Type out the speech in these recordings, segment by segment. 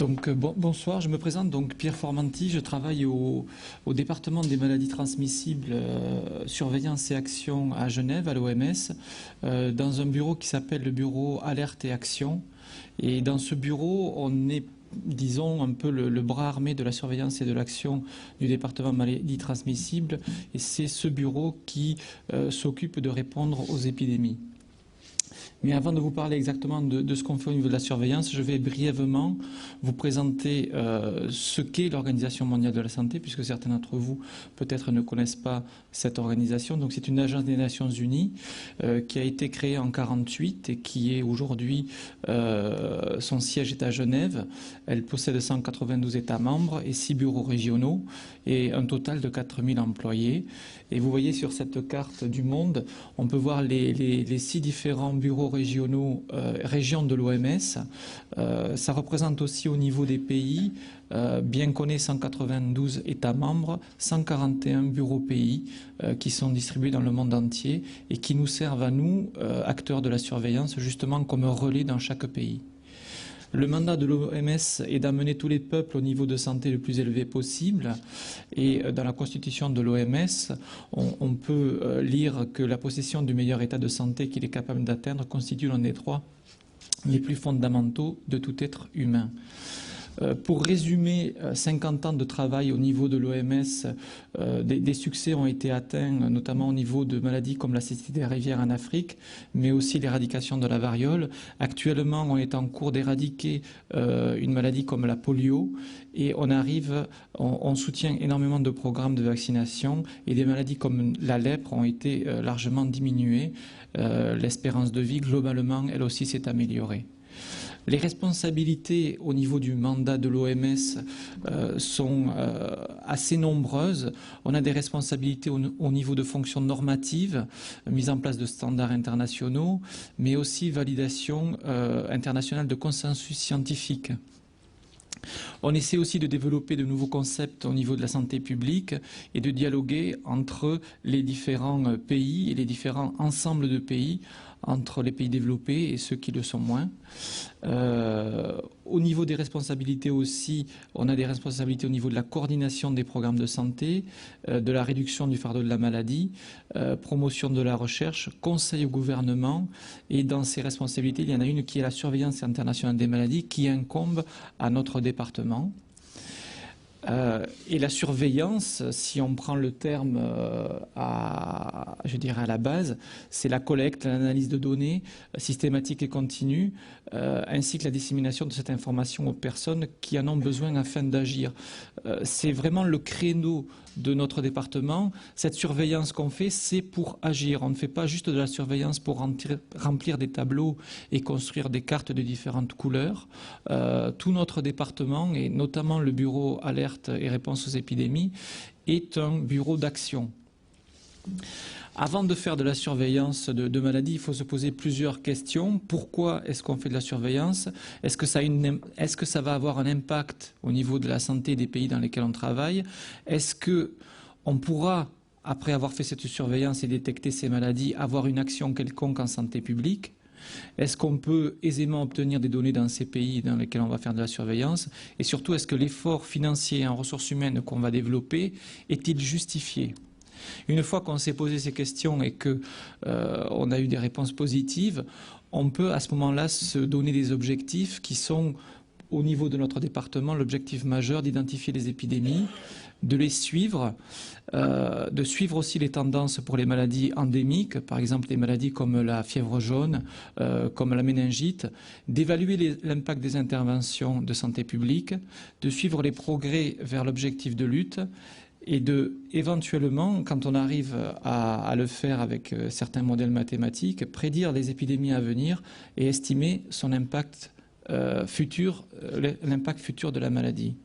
Bonsoir, je me présente donc Pierre Formanti, je travaille au département des maladies transmissibles, surveillance et action à Genève, à l'OMS, dans un bureau qui s'appelle le bureau Alerte et Action. Et dans ce bureau, on est, disons, un peu le bras armé de la surveillance et de l'action du département maladies transmissibles. Et c'est ce bureau qui s'occupe de répondre aux épidémies. Mais avant de vous parler exactement de ce qu'on fait au niveau de la surveillance, je vais brièvement vous présenter ce qu'est l'Organisation mondiale de la santé, puisque certains d'entre vous peut-être ne connaissent pas cette organisation. Donc c'est une agence des Nations Unies qui a été créée en 1948 et qui est aujourd'hui, son siège est à Genève. Elle possède 192 États membres et 6 bureaux régionaux et un total de 4000 employés. Et vous voyez sur cette carte du monde, on peut voir les 6 différents bureaux régionaux, régions de l'OMS. Ça représente aussi au niveau des pays, bien qu'on ait 192 États membres, 141 bureaux pays qui sont distribués dans le monde entier et qui nous servent à nous, acteurs de la surveillance, justement comme un relais dans chaque pays. Le mandat de l'OMS est d'amener tous les peuples au niveau de santé le plus élevé possible. Et dans la constitution de l'OMS, on peut lire que la possession du meilleur état de santé qu'il est capable d'atteindre constitue l'un des droits les plus fondamentaux de tout être humain. Pour résumer 50 ans de travail au niveau de l'OMS, des succès ont été atteints, notamment au niveau de maladies comme la cystite des rivières en Afrique, mais aussi l'éradication de la variole. Actuellement, on est en cours d'éradiquer une maladie comme la polio et on soutient énormément de programmes de vaccination et des maladies comme la lèpre ont été largement diminuées. L'espérance de vie, globalement, elle aussi s'est améliorée. Les responsabilités au niveau du mandat de l'OMS sont assez nombreuses. On a des responsabilités au niveau de fonctions normatives, mise en place de standards internationaux, mais aussi validation internationale de consensus scientifique. On essaie aussi de développer de nouveaux concepts au niveau de la santé publique et de dialoguer entre les différents pays et les différents ensembles de pays, entre les pays développés et ceux qui le sont moins. Au niveau des responsabilités aussi, on a des responsabilités au niveau de la coordination des programmes de santé, de la réduction du fardeau de la maladie, promotion de la recherche, conseil au gouvernement. Et dans ces responsabilités, il y en a une qui est la surveillance internationale des maladies qui incombe à notre département. Et la surveillance, si on prend le terme je dirais à la base, c'est la collecte, l'analyse de données systématique et continue, ainsi que la dissémination de cette information aux personnes qui en ont besoin afin d'agir. C'est vraiment le créneau de notre département. Cette surveillance qu'on fait, c'est pour agir. On ne fait pas juste de la surveillance pour remplir des tableaux et construire des cartes de différentes couleurs. Tout notre département, et notamment le bureau alerte et réponse aux épidémies, est un bureau d'action. Avant de faire de la surveillance de maladies, il faut se poser plusieurs questions. Pourquoi est-ce qu'on fait de la surveillance? Est-ce que ça va avoir un impact au niveau de la santé des pays dans lesquels on travaille? Est-ce qu'on pourra, après avoir fait cette surveillance et détecter ces maladies, avoir une action quelconque en santé publique? Est-ce qu'on peut aisément obtenir des données dans ces pays dans lesquels on va faire de la surveillance? Et surtout, est-ce que l'effort financier en ressources humaines qu'on va développer est-il justifié? Une fois qu'on s'est posé ces questions et qu'on a eu des réponses positives, on peut à ce moment-là se donner des objectifs qui sont, au niveau de notre département, l'objectif majeur d'identifier les épidémies, de les suivre, de suivre aussi les tendances pour les maladies endémiques, par exemple des maladies comme la fièvre jaune, comme la méningite, d'évaluer l'impact des interventions de santé publique, de suivre les progrès vers l'objectif de lutte, et de, éventuellement, quand on arrive à le faire avec certains modèles mathématiques, prédire les épidémies à venir et estimer son impact futur, l'impact futur de la maladie.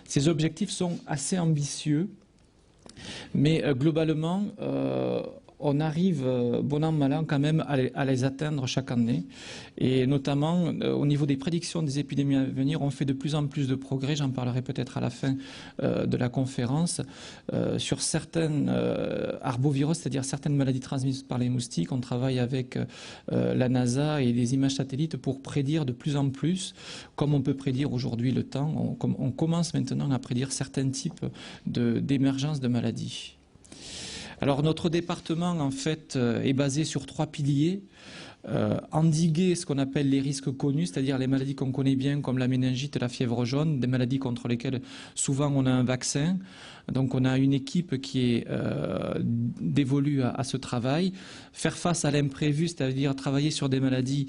Ces objectifs sont assez ambitieux, mais globalement, on arrive, bon an, mal an, quand même à les atteindre chaque année. Et notamment, au niveau des prédictions des épidémies à venir, on fait de plus en plus de progrès, j'en parlerai peut-être à la fin de la conférence, sur certaines arboviroses, c'est-à-dire certaines maladies transmises par les moustiques. On travaille avec la NASA et des images satellites pour prédire de plus en plus, comme on peut prédire aujourd'hui le temps. On commence maintenant à prédire certains types d'émergence de maladies. Alors notre département en fait est basé sur 3 piliers. Endiguer ce qu'on appelle les risques connus, c'est-à-dire les maladies qu'on connaît bien comme la méningite et la fièvre jaune, des maladies contre lesquelles souvent on a un vaccin. Donc on a une équipe qui est dévolue à ce travail. Faire face à l'imprévu, c'est-à-dire travailler sur des maladies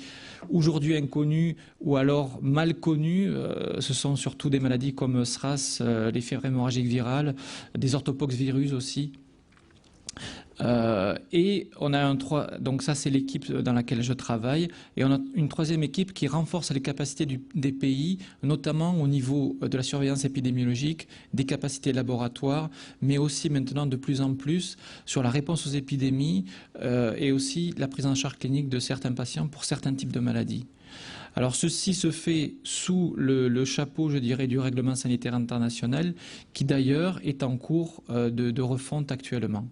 aujourd'hui inconnues ou alors mal connues. Ce sont surtout des maladies comme SRAS, les fièvres hémorragiques virales, des orthopoxvirus aussi. Et on a donc ça c'est l'équipe dans laquelle je travaille, et on a une troisième équipe qui renforce les capacités des pays, notamment au niveau de la surveillance épidémiologique, des capacités laboratoires, mais aussi maintenant de plus en plus sur la réponse aux épidémies et aussi la prise en charge clinique de certains patients pour certains types de maladies. Alors ceci se fait sous le chapeau, je dirais, du règlement sanitaire international, qui d'ailleurs est en cours de refonte actuellement.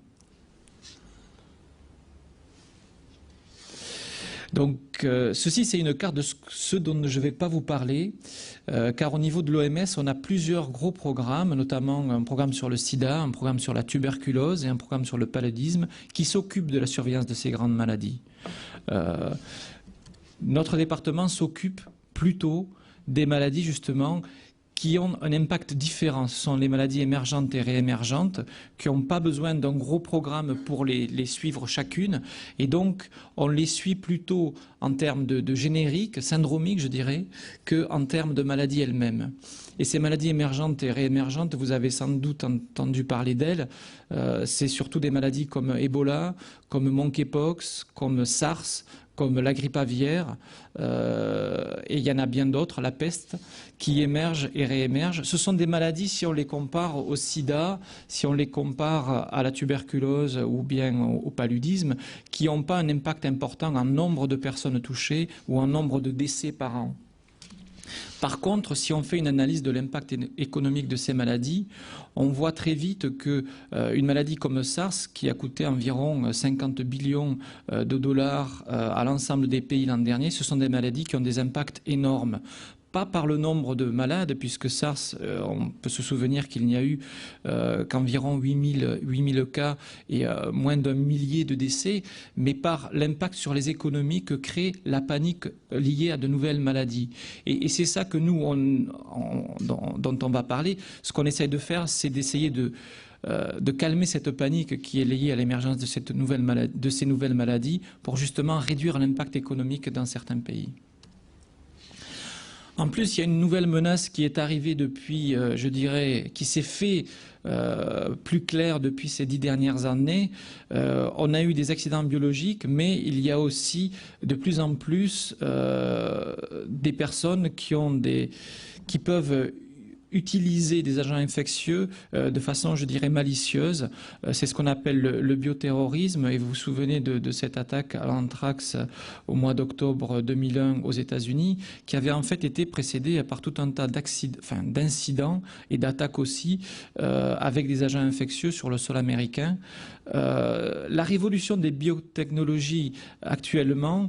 Donc ceci c'est une carte de ce dont je ne vais pas vous parler, car au niveau de l'OMS on a plusieurs gros programmes, notamment un programme sur le sida, un programme sur la tuberculose et un programme sur le paludisme qui s'occupent de la surveillance de ces grandes maladies. Notre département s'occupe plutôt des maladies justement qui ont un impact différent. Ce sont les maladies émergentes et réémergentes qui n'ont pas besoin d'un gros programme pour les suivre chacune. Et donc, on les suit plutôt en termes de générique, syndromique, je dirais, qu'en termes de maladies elles-mêmes. Et ces maladies émergentes et réémergentes, vous avez sans doute entendu parler d'elles. C'est surtout des maladies comme Ebola, comme monkeypox, comme SARS, comme la grippe aviaire, et il y en a bien d'autres, la peste, qui émergent et réémergent. Ce sont des maladies, si on les compare au sida, si on les compare à la tuberculose ou bien au paludisme, qui n'ont pas un impact important en nombre de personnes touchées ou en nombre de décès par an. Par contre, si on fait une analyse de l'impact économique de ces maladies, on voit très vite qu'une maladie comme SARS, qui a coûté environ 50 billions de dollars à l'ensemble des pays l'an dernier, ce sont des maladies qui ont des impacts énormes. Pas par le nombre de malades, puisque SARS, on peut se souvenir qu'il n'y a eu qu'environ 8000 cas et moins d'un millier de décès, mais par l'impact sur les économies que crée la panique liée à de nouvelles maladies. Et c'est ça que nous, dont on va parler. Ce qu'on essaye de faire, c'est d'essayer de calmer cette panique qui est liée à l'émergence de ces nouvelles maladies pour justement réduire l'impact économique dans certains pays. En plus, il y a une nouvelle menace qui est arrivée depuis, je dirais, qui s'est fait plus clair depuis ces 10 dernières années. On a eu des accidents biologiques, mais il y a aussi de plus en plus des personnes qui peuvent utiliser des agents infectieux de façon, je dirais, malicieuse. C'est ce qu'on appelle le bioterrorisme. Et vous vous souvenez de cette attaque à l'anthrax au mois d'octobre 2001 aux États-Unis, qui avait en fait été précédée par tout un tas d'incidents et d'attaques aussi avec des agents infectieux sur le sol américain. La révolution des biotechnologies actuellement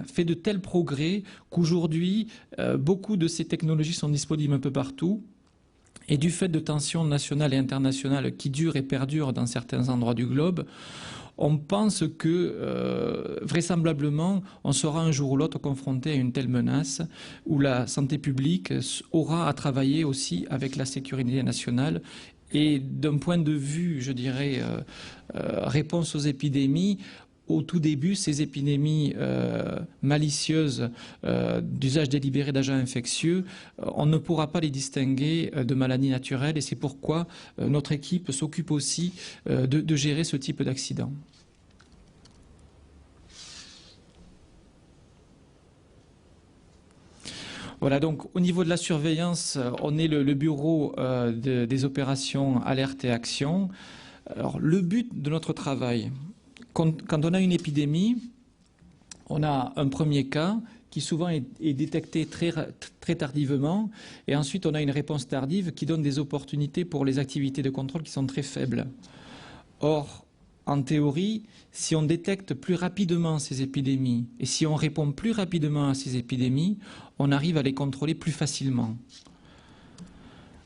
fait de tels progrès qu'aujourd'hui, beaucoup de ces technologies sont disponibles un peu partout. Et du fait de tensions nationales et internationales qui durent et perdurent dans certains endroits du globe, on pense que vraisemblablement, on sera un jour ou l'autre confronté à une telle menace où la santé publique aura à travailler aussi avec la sécurité nationale. Et d'un point de vue, je dirais, réponse aux épidémies, au tout début, ces épidémies malicieuses d'usage délibéré d'agents infectieux, on ne pourra pas les distinguer de maladies naturelles, et c'est pourquoi notre équipe s'occupe aussi de gérer ce type d'accident. Voilà, donc au niveau de la surveillance, on est le bureau des opérations alerte et action. Alors, le but de notre travail, quand on a une épidémie, on a un premier cas qui souvent est détecté très tardivement, et ensuite on a une réponse tardive qui donne des opportunités pour les activités de contrôle qui sont très faibles. Or, en théorie, si on détecte plus rapidement ces épidémies, et si on répond plus rapidement à ces épidémies, on arrive à les contrôler plus facilement.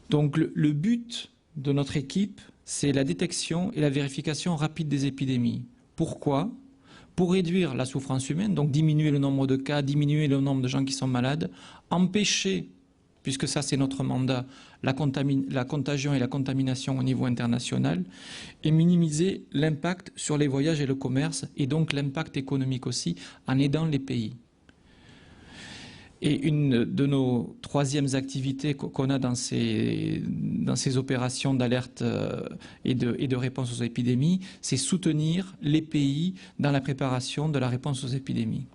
Donc le but de notre équipe, c'est la détection et la vérification rapide des épidémies. Pourquoi ? Pour réduire la souffrance humaine, donc diminuer le nombre de cas, diminuer le nombre de gens qui sont malades, empêcher, puisque ça c'est notre mandat, la contagion et la contamination au niveau international, et minimiser l'impact sur les voyages et le commerce, et donc l'impact économique aussi, en aidant les pays. Et une de nos troisièmes activités qu'on a dans ces opérations d'alerte et de réponse aux épidémies, c'est soutenir les pays dans la préparation de la réponse aux épidémies.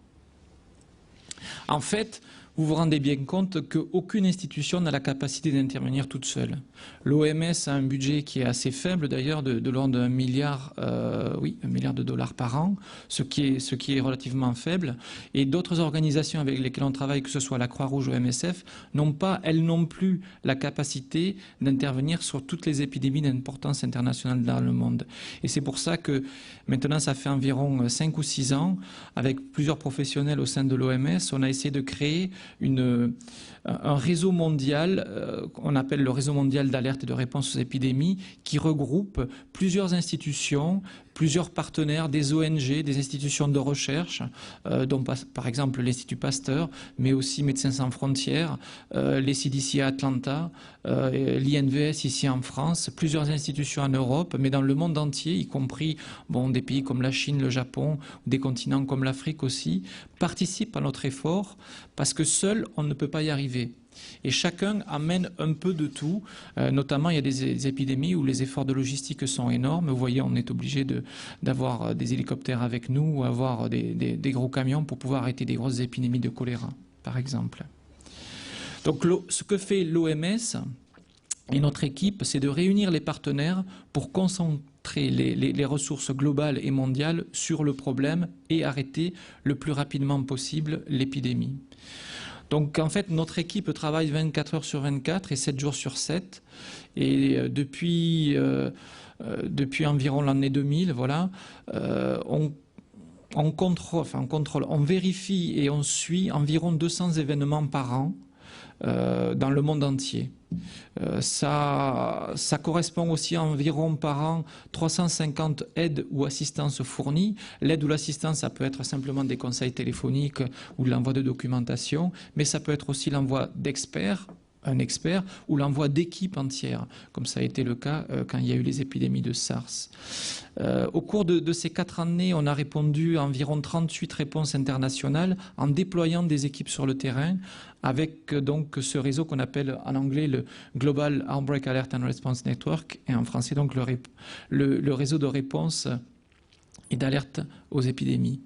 En fait, vous vous rendez bien compte qu'aucune institution n'a la capacité d'intervenir toute seule. L'OMS a un budget qui est assez faible d'ailleurs, de l'ordre d'1 milliard, $1 milliard par an, ce qui est relativement faible. Et d'autres organisations avec lesquelles on travaille, que ce soit la Croix-Rouge ou MSF, n'ont pas, elles non plus, la capacité d'intervenir sur toutes les épidémies d'importance internationale dans le monde. Et c'est pour ça que maintenant, ça fait environ 5 ou 6 ans, avec plusieurs professionnels au sein de l'OMS, on a essayé de créer un réseau mondial, qu'on appelle le réseau mondial d'alerte et de réponse aux épidémies, qui regroupe plusieurs institutions, plusieurs partenaires, des ONG, des institutions de recherche, dont par exemple l'Institut Pasteur, mais aussi Médecins sans frontières, les CDC à Atlanta, l'INVS ici en France, plusieurs institutions en Europe, mais dans le monde entier, y compris des pays comme la Chine, le Japon, des continents comme l'Afrique aussi, participent à notre effort, parce que seul, on ne peut pas y arriver. Et chacun amène un peu de tout, notamment il y a des épidémies où les efforts de logistique sont énormes. Vous voyez, on est obligé d'avoir des hélicoptères avec nous ou avoir des gros camions pour pouvoir arrêter des grosses épidémies de choléra, par exemple. Donc ce que fait l'OMS et notre équipe, c'est de réunir les partenaires pour concentrer les ressources globales et mondiales sur le problème et arrêter le plus rapidement possible l'épidémie. Donc en fait, notre équipe travaille 24 heures sur 24 et 7 jours sur 7. Et depuis environ l'année 2000, voilà, on vérifie et on suit environ 200 événements par an dans le monde entier. Ça correspond aussi à environ par an 350 aides ou assistances fournies. L'aide ou l'assistance, ça peut être simplement des conseils téléphoniques ou l'envoi de documentation, mais ça peut être aussi l'envoi d'experts, un expert, ou l'envoi d'équipes entières, comme ça a été le cas quand il y a eu les épidémies de SARS. Au cours de ces 4 années, on a répondu à environ 38 réponses internationales en déployant des équipes sur le terrain, avec donc ce réseau qu'on appelle en anglais le Global Outbreak Alert and Response Network, et en français donc le réseau de réponse et d'alerte aux épidémies.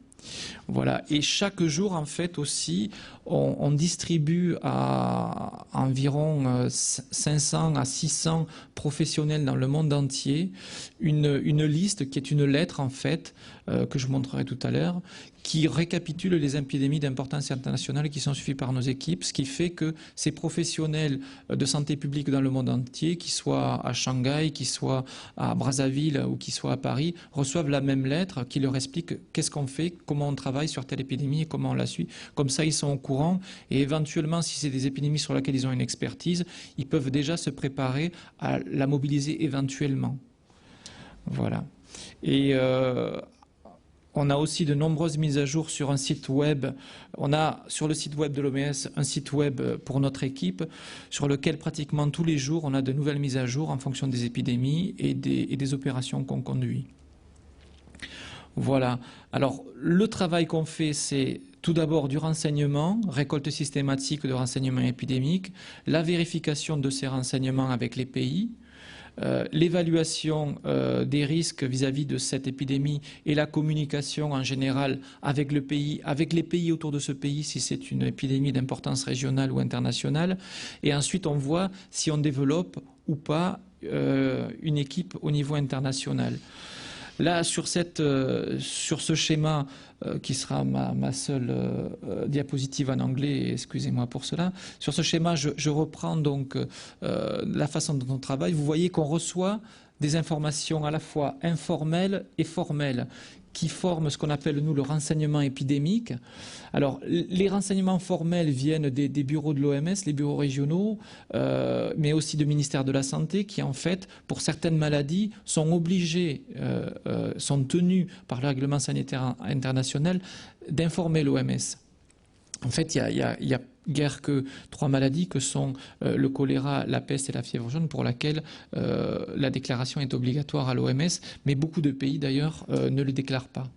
Voilà. Et chaque jour, en fait, aussi, on distribue à environ 500 à 600 professionnels dans le monde entier une liste qui est une lettre, en fait, que je vous montrerai tout à l'heure, qui récapitule les épidémies d'importance internationale qui sont suivies par nos équipes, ce qui fait que ces professionnels de santé publique dans le monde entier, qu'ils soient à Shanghai, qu'ils soient à Brazzaville ou qu'ils soient à Paris, reçoivent la même lettre qui leur explique qu'est-ce qu'on fait, comment on travaille sur telle épidémie et comment on la suit. Comme ça, ils sont au courant et éventuellement, si c'est des épidémies sur lesquelles ils ont une expertise, ils peuvent déjà se préparer à la mobiliser éventuellement. Voilà. Et on a aussi de nombreuses mises à jour sur un site web. On a sur le site web de l'OMS un site web pour notre équipe sur lequel pratiquement tous les jours on a de nouvelles mises à jour en fonction des épidémies et des opérations qu'on conduit. Voilà. Alors le travail qu'on fait, c'est tout d'abord du renseignement, récolte systématique de renseignements épidémiques, la vérification de ces renseignements avec les pays, l'évaluation des risques vis-à-vis de cette épidémie et la communication en général avec le pays, avec les pays autour de ce pays si c'est une épidémie d'importance régionale ou internationale. Et ensuite, on voit si on développe ou pas une équipe au niveau international. Là, sur ce schéma, qui sera ma seule diapositive en anglais, excusez-moi pour cela, sur ce schéma, je reprends donc la façon dont on travaille. Vous voyez qu'on reçoit des informations à la fois informelles et formelles, qui forment ce qu'on appelle, nous, le renseignement épidémique. Alors, les renseignements formels viennent des bureaux de l'OMS, les bureaux régionaux, mais aussi du ministère de la Santé, qui, en fait, pour certaines maladies, sont obligés, sont tenus par le règlement sanitaire international d'informer l'OMS. En fait, il y a guère que 3 maladies que sont le choléra, la peste et la fièvre jaune, pour laquelle la déclaration est obligatoire à l'OMS, mais beaucoup de pays d'ailleurs ne le déclarent pas.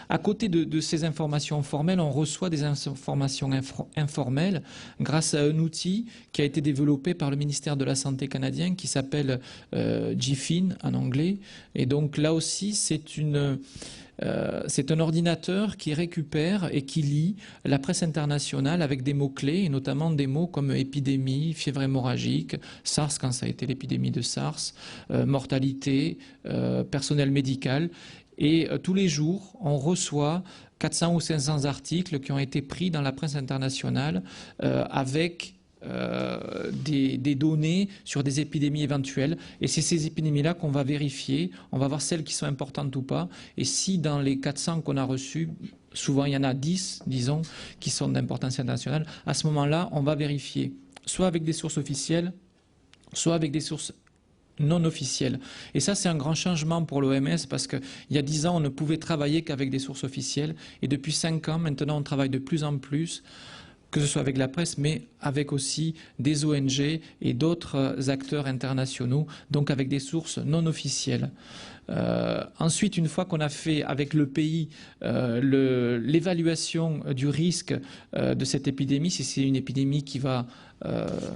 À côté de ces informations formelles, on reçoit des informations informelles grâce à un outil qui a été développé par le ministère de la Santé canadien qui s'appelle GFIN en anglais. Et donc là aussi, c'est un ordinateur qui récupère et qui lit la presse internationale avec des mots-clés, et notamment des mots comme épidémie, fièvre hémorragique, SARS quand ça a été l'épidémie de SARS, mortalité, personnel médical. Et tous les jours, on reçoit 400 ou 500 articles qui ont été pris dans la presse internationale avec des données sur des épidémies éventuelles, et c'est ces épidémies-là qu'on va vérifier, on va voir celles qui sont importantes ou pas, et si dans les 400 qu'on a reçus, souvent il y en a 10, disons, qui sont d'importance internationale, à ce moment-là, on va vérifier, soit avec des sources officielles, soit avec des sources non officielles. Et ça, c'est un grand changement pour l'OMS parce qu'il y a 10 ans, on ne pouvait travailler qu'avec des sources officielles, et depuis 5 ans, maintenant, on travaille de plus en plus, que ce soit avec la presse, mais avec aussi des ONG et d'autres acteurs internationaux, donc avec des sources non officielles. Ensuite, une fois qu'on a fait avec le pays l'évaluation du risque de cette épidémie, si c'est une épidémie qui va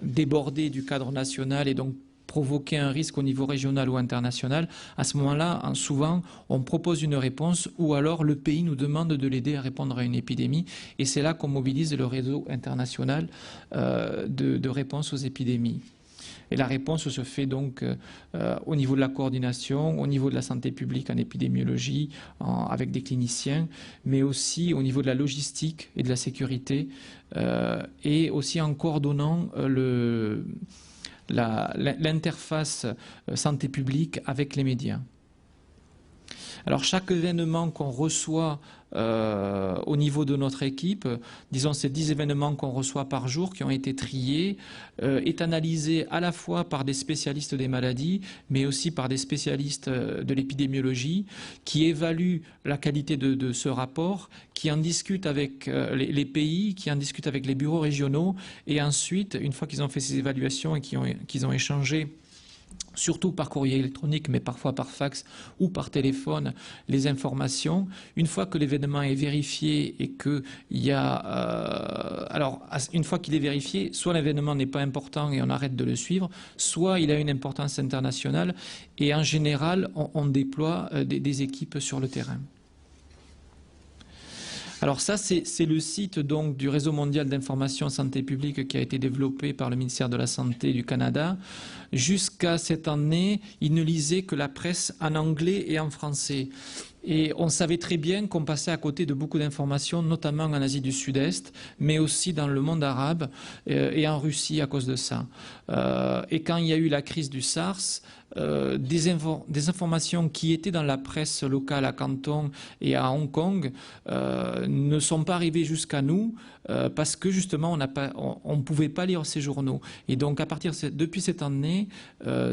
déborder du cadre national et donc provoquer un risque au niveau régional ou international, à ce moment-là, souvent, on propose une réponse ou alors le pays nous demande de l'aider à répondre à une épidémie. Et c'est là qu'on mobilise le réseau international de réponse aux épidémies. Et la réponse se fait donc au niveau de la coordination, au niveau de la santé publique en épidémiologie, avec des cliniciens, mais aussi au niveau de la logistique et de la sécurité, et aussi en coordonnant l'interface santé publique avec les médias. Alors chaque événement qu'on reçoit au niveau de notre équipe, disons ces 10 événements qu'on reçoit par jour qui ont été triés, est analysé à la fois par des spécialistes des maladies, mais aussi par des spécialistes de l'épidémiologie qui évaluent la qualité de ce rapport, qui en discutent avec les pays, qui en discutent avec les bureaux régionaux, et ensuite, une fois qu'ils ont fait ces évaluations et qu'ils ont échangé surtout par courrier électronique, mais parfois par fax ou par téléphone, les informations. Une fois que l'événement est vérifié et qu'il y a... alors, une fois qu'il est vérifié, soit l'événement n'est pas important et on arrête de le suivre, soit il a une importance internationale et en général, on déploie des équipes sur le terrain. Alors ça, c'est le site donc du Réseau mondial d'information santé publique qui a été développé par le ministère de la Santé du Canada. Jusqu'à cette année, il ne lisait que la presse en anglais et en français. Et on savait très bien qu'on passait à côté de beaucoup d'informations, notamment en Asie du Sud-Est, mais aussi dans le monde arabe et en Russie à cause de ça. Et quand il y a eu la crise du SARS, des informations qui étaient dans la presse locale à Canton et à Hong Kong ne sont pas arrivées jusqu'à nous parce que justement on ne pouvait pas lire ces journaux. Et donc depuis cette année,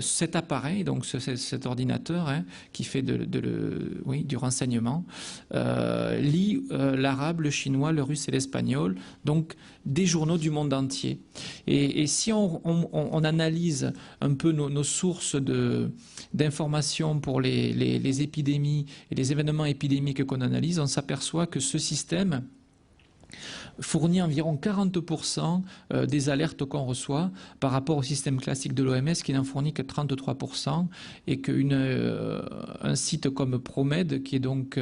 cet appareil, donc cet ordinateur qui fait du renseignement, lit l'arabe, le chinois, le russe et l'espagnol, donc des journaux du monde entier. Et si on analyse un peu nos sources d'informations pour les épidémies et les événements épidémiques qu'on analyse, on s'aperçoit que ce système fournit environ 40% des alertes qu'on reçoit par rapport au système classique de l'OMS qui n'en fournit que 33%, et qu'un site comme ProMed, qui est donc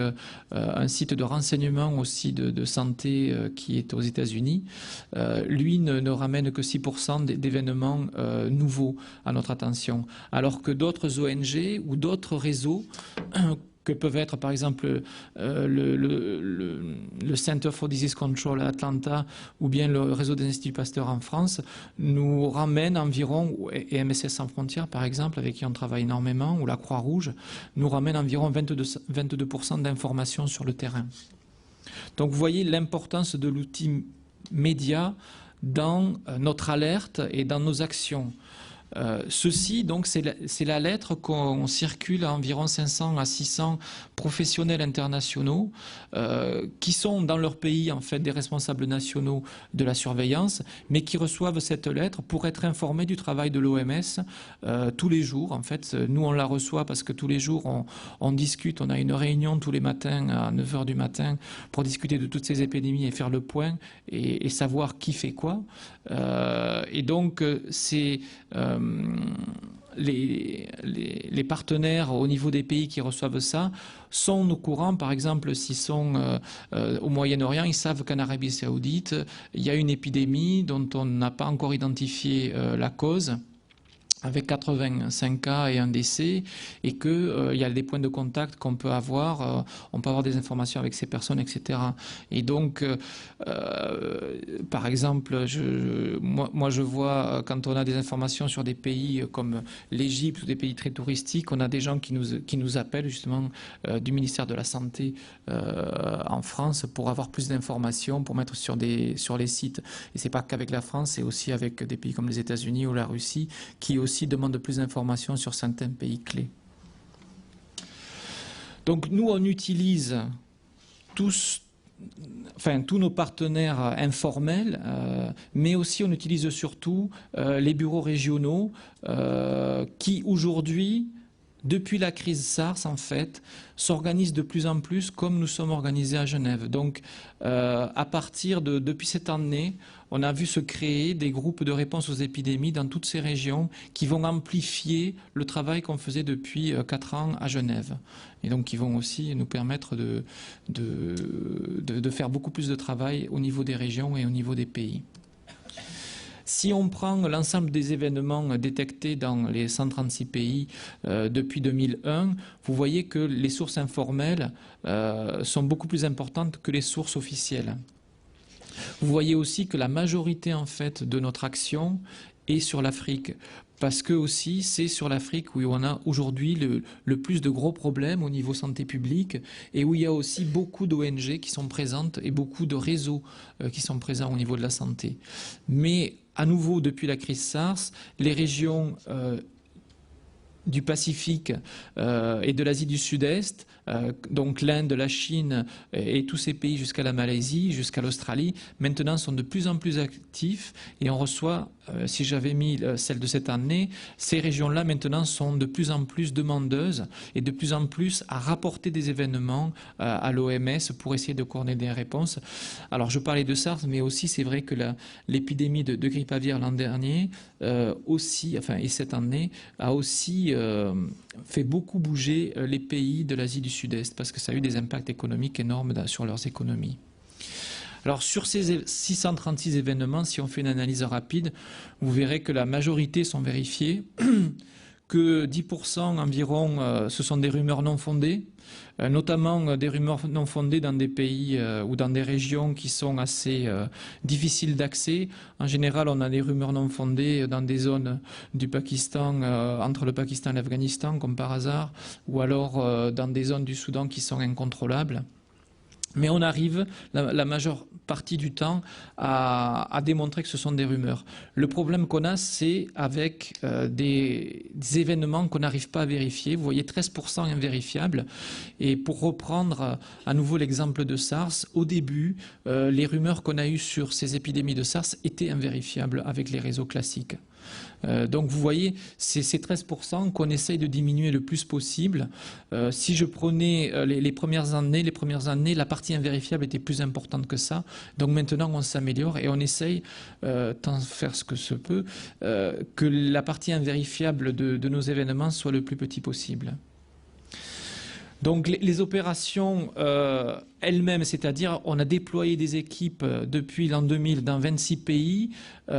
un site de renseignement aussi de santé qui est aux États-Unis, lui ne ramène que 6% d'événements nouveaux à notre attention, alors que d'autres ONG ou d'autres réseaux que peuvent être par exemple le Center for Disease Control à Atlanta ou bien le réseau des Instituts Pasteur en France, nous ramènent environ, et MSF Sans Frontières par exemple, avec qui on travaille énormément, ou la Croix-Rouge, nous ramènent environ 22% d'informations sur le terrain. Donc vous voyez l'importance de l'outil média dans notre alerte et dans nos actions. Ceci, donc, c'est la lettre qu'on circule à environ 500 à 600 professionnels internationaux qui sont dans leur pays, en fait, des responsables nationaux de la surveillance, mais qui reçoivent cette lettre pour être informés du travail de l'OMS tous les jours. En fait, nous, on la reçoit parce que tous les jours, on discute, on a une réunion tous les matins à 9 h du matin pour discuter de toutes ces épidémies et faire le point et savoir qui fait quoi. Et donc, c'est les partenaires au niveau des pays qui reçoivent ça sont au courant. Par exemple, s'ils sont au Moyen-Orient, ils savent qu'en Arabie Saoudite, il y a une épidémie dont on n'a pas encore identifié la cause, avec 85 cas et un décès, et qu'il y a des points de contact qu'on peut avoir, on peut avoir des informations avec ces personnes, etc. Et donc, par exemple, moi je vois, quand on a des informations sur des pays comme l'Égypte ou des pays très touristiques, on a des gens qui nous appellent justement du ministère de la Santé en France pour avoir plus d'informations, pour mettre sur les sites. Et c'est pas qu'avec la France, c'est aussi avec des pays comme les États-Unis ou la Russie, qui aussi demande plus d'informations sur certains pays clés. Donc nous, on utilise tous nos partenaires informels, mais aussi on utilise surtout les bureaux régionaux qui aujourd'hui, depuis la crise SARS, en fait, s'organisent de plus en plus comme nous sommes organisés à Genève. Donc, depuis cette année, on a vu se créer des groupes de réponse aux épidémies dans toutes ces régions qui vont amplifier le travail qu'on faisait depuis 4 ans à Genève. Et donc, qui vont aussi nous permettre de faire beaucoup plus de travail au niveau des régions et au niveau des pays. Si on prend l'ensemble des événements détectés dans les 136 pays depuis 2001, vous voyez que les sources informelles sont beaucoup plus importantes que les sources officielles. Vous voyez aussi que la majorité en fait de notre action est sur l'Afrique, parce que aussi c'est sur l'Afrique où on a aujourd'hui le plus de gros problèmes au niveau santé publique, et où il y a aussi beaucoup d'ONG qui sont présentes et beaucoup de réseaux qui sont présents au niveau de la santé. Mais à nouveau, depuis la crise SARS, les régions du Pacifique et de l'Asie du Sud-Est, donc l'Inde, la Chine et tous ces pays jusqu'à la Malaisie, jusqu'à l'Australie, maintenant sont de plus en plus actifs, et on reçoit, si j'avais mis celle de cette année, ces régions-là maintenant sont de plus en plus demandeuses et de plus en plus à rapporter des événements à l'OMS pour essayer de coordonner des réponses. Alors je parlais de SARS, mais aussi c'est vrai que l'épidémie de grippe aviaire l'an dernier et cette année a aussi fait beaucoup bouger les pays de l'Asie du Sud-Est, parce que ça a eu des impacts économiques énormes sur leurs économies. Alors sur ces 636 événements, si on fait une analyse rapide, vous verrez que la majorité sont vérifiés, que 10% environ ce sont des rumeurs non fondées, notamment des rumeurs non fondées dans des pays ou dans des régions qui sont assez difficiles d'accès. En général, on a des rumeurs non fondées dans des zones du Pakistan, entre le Pakistan et l'Afghanistan, comme par hasard, ou alors dans des zones du Soudan qui sont incontrôlables. Mais on arrive, la majeure partie du temps, à démontrer que ce sont des rumeurs. Le problème qu'on a, c'est avec des événements qu'on n'arrive pas à vérifier. Vous voyez, 13% invérifiables. Et pour reprendre à nouveau l'exemple de SARS, au début, les rumeurs qu'on a eues sur ces épidémies de SARS étaient invérifiables avec les réseaux classiques. Donc vous voyez, c'est ces 13% qu'on essaye de diminuer le plus possible. Si je prenais les premières années, la partie invérifiable était plus importante que ça. Donc maintenant, on s'améliore et on essaye, tant faire ce que se peut, que la partie invérifiable de nos événements soit le plus petit possible. Donc les opérations elles-mêmes, c'est-à-dire on a déployé des équipes depuis l'an 2000 dans 26 pays, on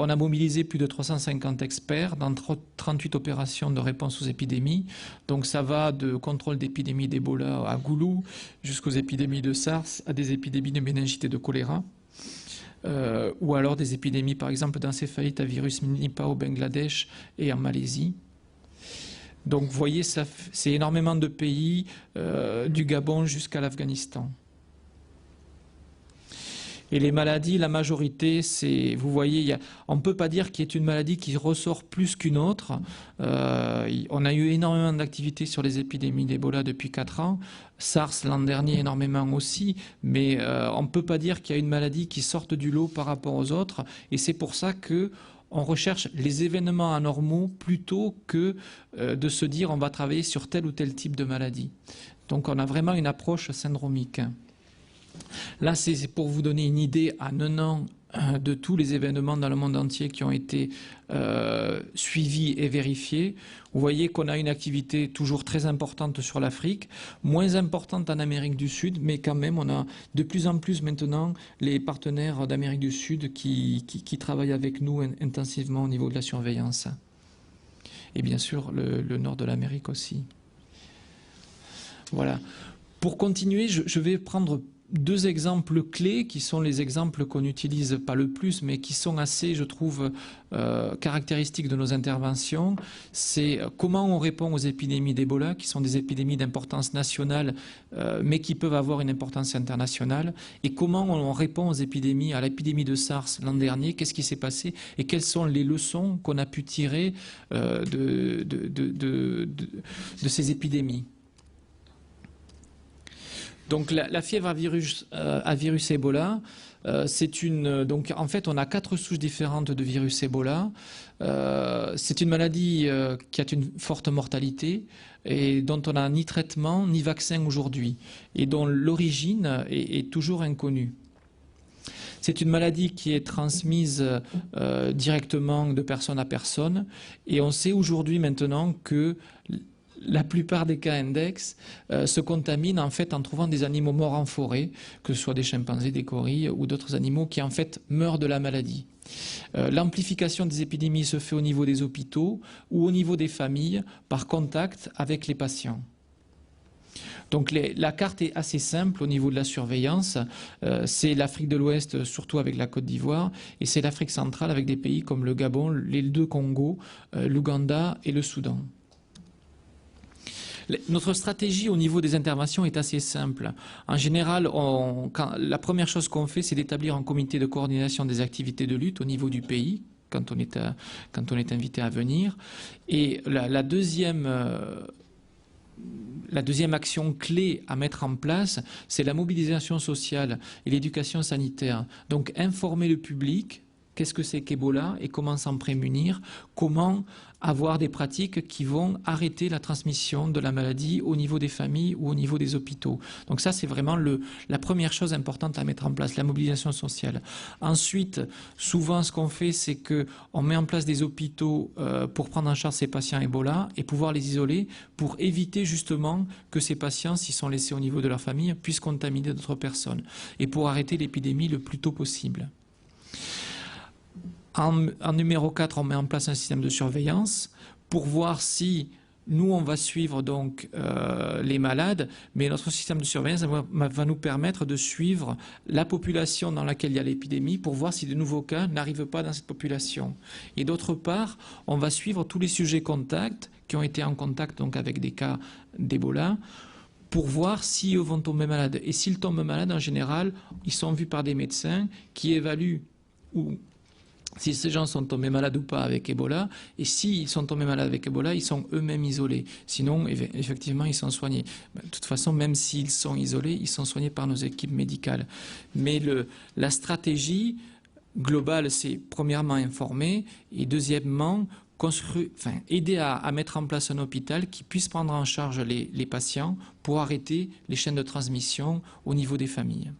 a mobilisé plus de 350 experts dans 38 opérations de réponse aux épidémies. Donc ça va de contrôle d'épidémie d'Ebola à Goulou jusqu'aux épidémies de SARS, à des épidémies de méningite et de choléra. Ou alors des épidémies par exemple d'encéphalite à virus Nipah au Bangladesh et en Malaisie. Donc vous voyez, c'est énormément de pays, du Gabon jusqu'à l'Afghanistan. Et les maladies, la majorité, vous voyez, on ne peut pas dire qu'il y ait une maladie qui ressort plus qu'une autre. On a eu énormément d'activités sur les épidémies d'Ebola depuis 4 ans. SARS l'an dernier énormément aussi, mais on ne peut pas dire qu'il y a une maladie qui sorte du lot par rapport aux autres. Et c'est pour ça que on recherche les événements anormaux plutôt que de se dire on va travailler sur tel ou tel type de maladie. Donc on a vraiment une approche syndromique. Là, c'est pour vous donner une idée à 9 ans de tous les événements dans le monde entier qui ont été suivis et vérifiés. Vous voyez qu'on a une activité toujours très importante sur l'Afrique, moins importante en Amérique du Sud, mais quand même, on a de plus en plus maintenant les partenaires d'Amérique du Sud qui travaillent avec nous intensivement au niveau de la surveillance. Et bien sûr, le nord de l'Amérique aussi. Voilà. Pour continuer, je vais prendre 2 exemples clés qui sont les exemples qu'on n'utilise pas le plus, mais qui sont assez, je trouve, caractéristiques de nos interventions. C'est comment on répond aux épidémies d'Ebola, qui sont des épidémies d'importance nationale, mais qui peuvent avoir une importance internationale, et comment on répond aux épidémies, à l'épidémie de SARS l'an dernier, qu'est-ce qui s'est passé, et quelles sont les leçons qu'on a pu tirer de ces épidémies. Donc la fièvre à virus Ebola, donc en fait on a 4 souches différentes de virus Ebola. C'est une maladie qui a une forte mortalité et dont on n'a ni traitement ni vaccin aujourd'hui et dont l'origine est toujours inconnue. C'est une maladie qui est transmise directement de personne à personne et on sait aujourd'hui maintenant que la plupart des cas index se contaminent en fait en trouvant des animaux morts en forêt, que ce soit des chimpanzés, des gorilles ou d'autres animaux qui en fait meurent de la maladie. L'amplification des épidémies se fait au niveau des hôpitaux ou au niveau des familles par contact avec les patients. Donc la carte est assez simple au niveau de la surveillance. C'est l'Afrique de l'Ouest, surtout avec la Côte d'Ivoire, et c'est l'Afrique centrale avec des pays comme le Gabon, les 2 Congos, l'Ouganda et le Soudan. Notre stratégie au niveau des interventions est assez simple. En général, la première chose qu'on fait, c'est d'établir un comité de coordination des activités de lutte au niveau du pays, quand on est invité à venir. Et la deuxième action clé à mettre en place, c'est la mobilisation sociale et l'éducation sanitaire. Donc informer le public, qu'est-ce que c'est qu'Ebola et comment s'en prémunir, comment avoir des pratiques qui vont arrêter la transmission de la maladie au niveau des familles ou au niveau des hôpitaux. Donc ça, c'est vraiment la première chose importante à mettre en place, la mobilisation sociale. Ensuite, souvent, ce qu'on fait, c'est qu'on met en place des hôpitaux pour prendre en charge ces patients Ebola et pouvoir les isoler pour éviter justement que ces patients, s'ils sont laissés au niveau de leur famille, puissent contaminer d'autres personnes et pour arrêter l'épidémie le plus tôt possible. En numéro 4, on met en place un système de surveillance pour voir si nous, on va suivre donc les malades, mais notre système de surveillance va nous permettre de suivre la population dans laquelle il y a l'épidémie pour voir si de nouveaux cas n'arrivent pas dans cette population. Et d'autre part, on va suivre tous les sujets contacts qui ont été en contact donc avec des cas d'Ebola pour voir si eux vont tomber malades. Et s'ils tombent malades, en général, ils sont vus par des médecins qui évaluent si ces gens sont tombés malades ou pas avec Ebola, et s'ils sont tombés malades avec Ebola, ils sont eux-mêmes isolés. Sinon, effectivement, ils sont soignés. De toute façon, même s'ils sont isolés, ils sont soignés par nos équipes médicales. Mais la stratégie global, c'est premièrement informer et deuxièmement aider à mettre en place un hôpital qui puisse prendre en charge les patients pour arrêter les chaînes de transmission au niveau des familles.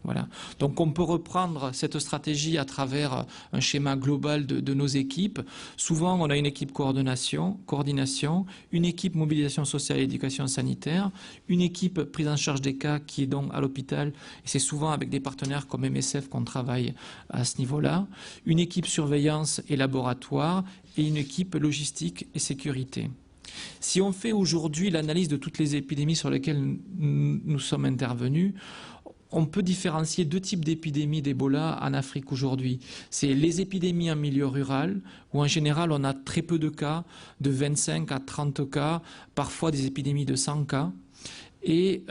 Voilà. Donc on peut reprendre cette stratégie à travers un schéma global de nos équipes. Souvent, on a une équipe coordination, une équipe mobilisation sociale et éducation sanitaire, une équipe prise en charge des cas qui est donc à l'hôpital, et c'est souvent avec des partenaires comme MSF qu'on travaille à ce niveau-là, une équipe surveillance et laboratoire, et une équipe logistique et sécurité. Si on fait aujourd'hui l'analyse de toutes les épidémies sur lesquelles nous sommes intervenus, on peut différencier deux types d'épidémies d'Ebola en Afrique aujourd'hui. C'est les épidémies en milieu rural, où en général on a très peu de cas, de 25 à 30 cas, parfois des épidémies de 100 cas. Et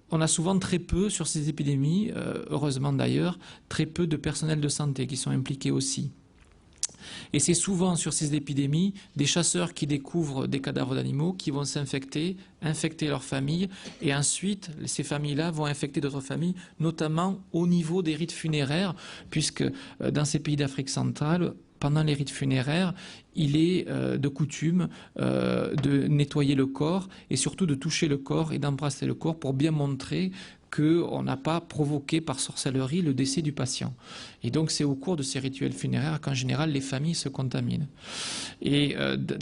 on a souvent très peu sur ces épidémies, heureusement d'ailleurs, très peu de personnel de santé qui sont impliqués aussi. Et c'est souvent sur ces épidémies des chasseurs qui découvrent des cadavres d'animaux qui vont s'infecter, infecter leurs familles, et ensuite ces familles-là vont infecter d'autres familles, notamment au niveau des rites funéraires, puisque dans ces pays d'Afrique centrale, pendant les rites funéraires, il est de coutume de nettoyer le corps et surtout de toucher le corps et d'embrasser le corps pour bien montrer qu'on n'a pas provoqué par sorcellerie le décès du patient. Et donc c'est au cours de ces rituels funéraires qu'en général les familles se contaminent. Et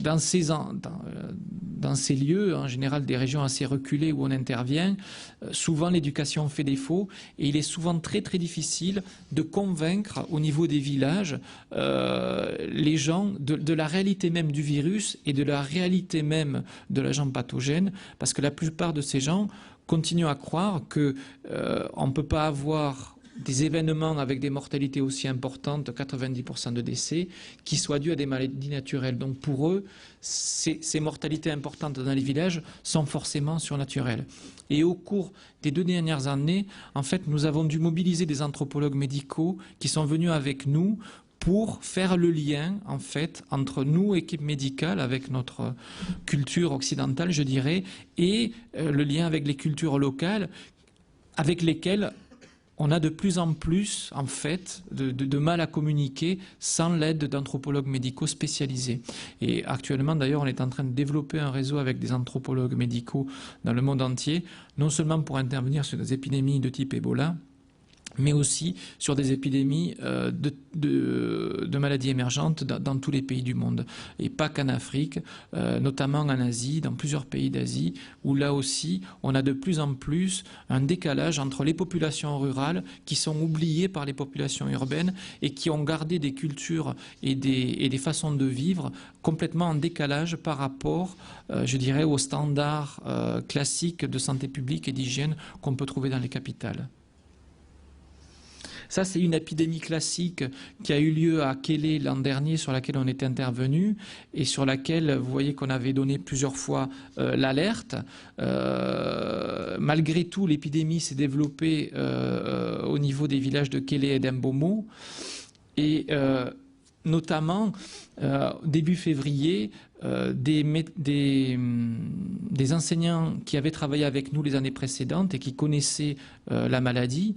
dans ces lieux, en général des régions assez reculées où on intervient, souvent l'éducation fait défaut et il est souvent très très difficile de convaincre au niveau des villages les gens de la réalité même du virus et de la réalité même de l'agent pathogène, parce que la plupart de ces gens continuent à croire qu'on ne peut pas avoir des événements avec des mortalités aussi importantes, 90% de décès, qui soient dus à des maladies naturelles. Donc pour eux, ces mortalités importantes dans les villages sont forcément surnaturelles. Et au cours des 2 dernières années, en fait, nous avons dû mobiliser des anthropologues médicaux qui sont venus avec nous pour faire le lien, en fait, entre nous, équipe médicale, avec notre culture occidentale, je dirais, et le lien avec les cultures locales, avec lesquelles on a de plus en plus, en fait, de mal à communiquer sans l'aide d'anthropologues médicaux spécialisés. Et actuellement, d'ailleurs, on est en train de développer un réseau avec des anthropologues médicaux dans le monde entier, non seulement pour intervenir sur des épidémies de type Ebola, mais aussi sur des épidémies de maladies émergentes dans tous les pays du monde. Et pas qu'en Afrique, notamment en Asie, dans plusieurs pays d'Asie, où là aussi, on a de plus en plus un décalage entre les populations rurales qui sont oubliées par les populations urbaines et qui ont gardé des cultures et des façons de vivre complètement en décalage par rapport, je dirais, aux standards classiques de santé publique et d'hygiène qu'on peut trouver dans les capitales. Ça, c'est une épidémie classique qui a eu lieu à Kélé l'an dernier, sur laquelle on était intervenu et sur laquelle, vous voyez qu'on avait donné plusieurs fois l'alerte. Malgré tout, l'épidémie s'est développée au niveau des villages de Kélé et d'Mbomo. Et notamment, début février, des enseignants qui avaient travaillé avec nous les années précédentes et qui connaissaient la maladie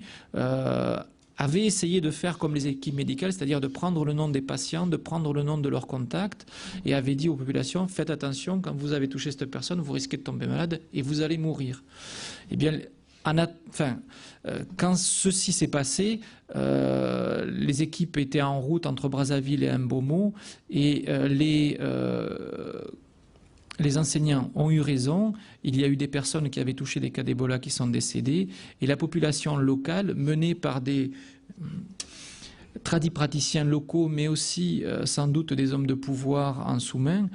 avaient essayé de faire comme les équipes médicales, c'est-à-dire de prendre le nom des patients, de prendre le nom de leurs contacts, et avaient dit aux populations, faites attention, quand vous avez touché cette personne, vous risquez de tomber malade et vous allez mourir. Eh bien, quand ceci s'est passé, les équipes étaient en route entre Brazzaville et Mbomo, et les enseignants ont eu raison, il y a eu des personnes qui avaient touché des cas d'Ebola qui sont décédées, et la population locale, menée par des tradipraticiens locaux, mais aussi sans doute des hommes de pouvoir en sous-main,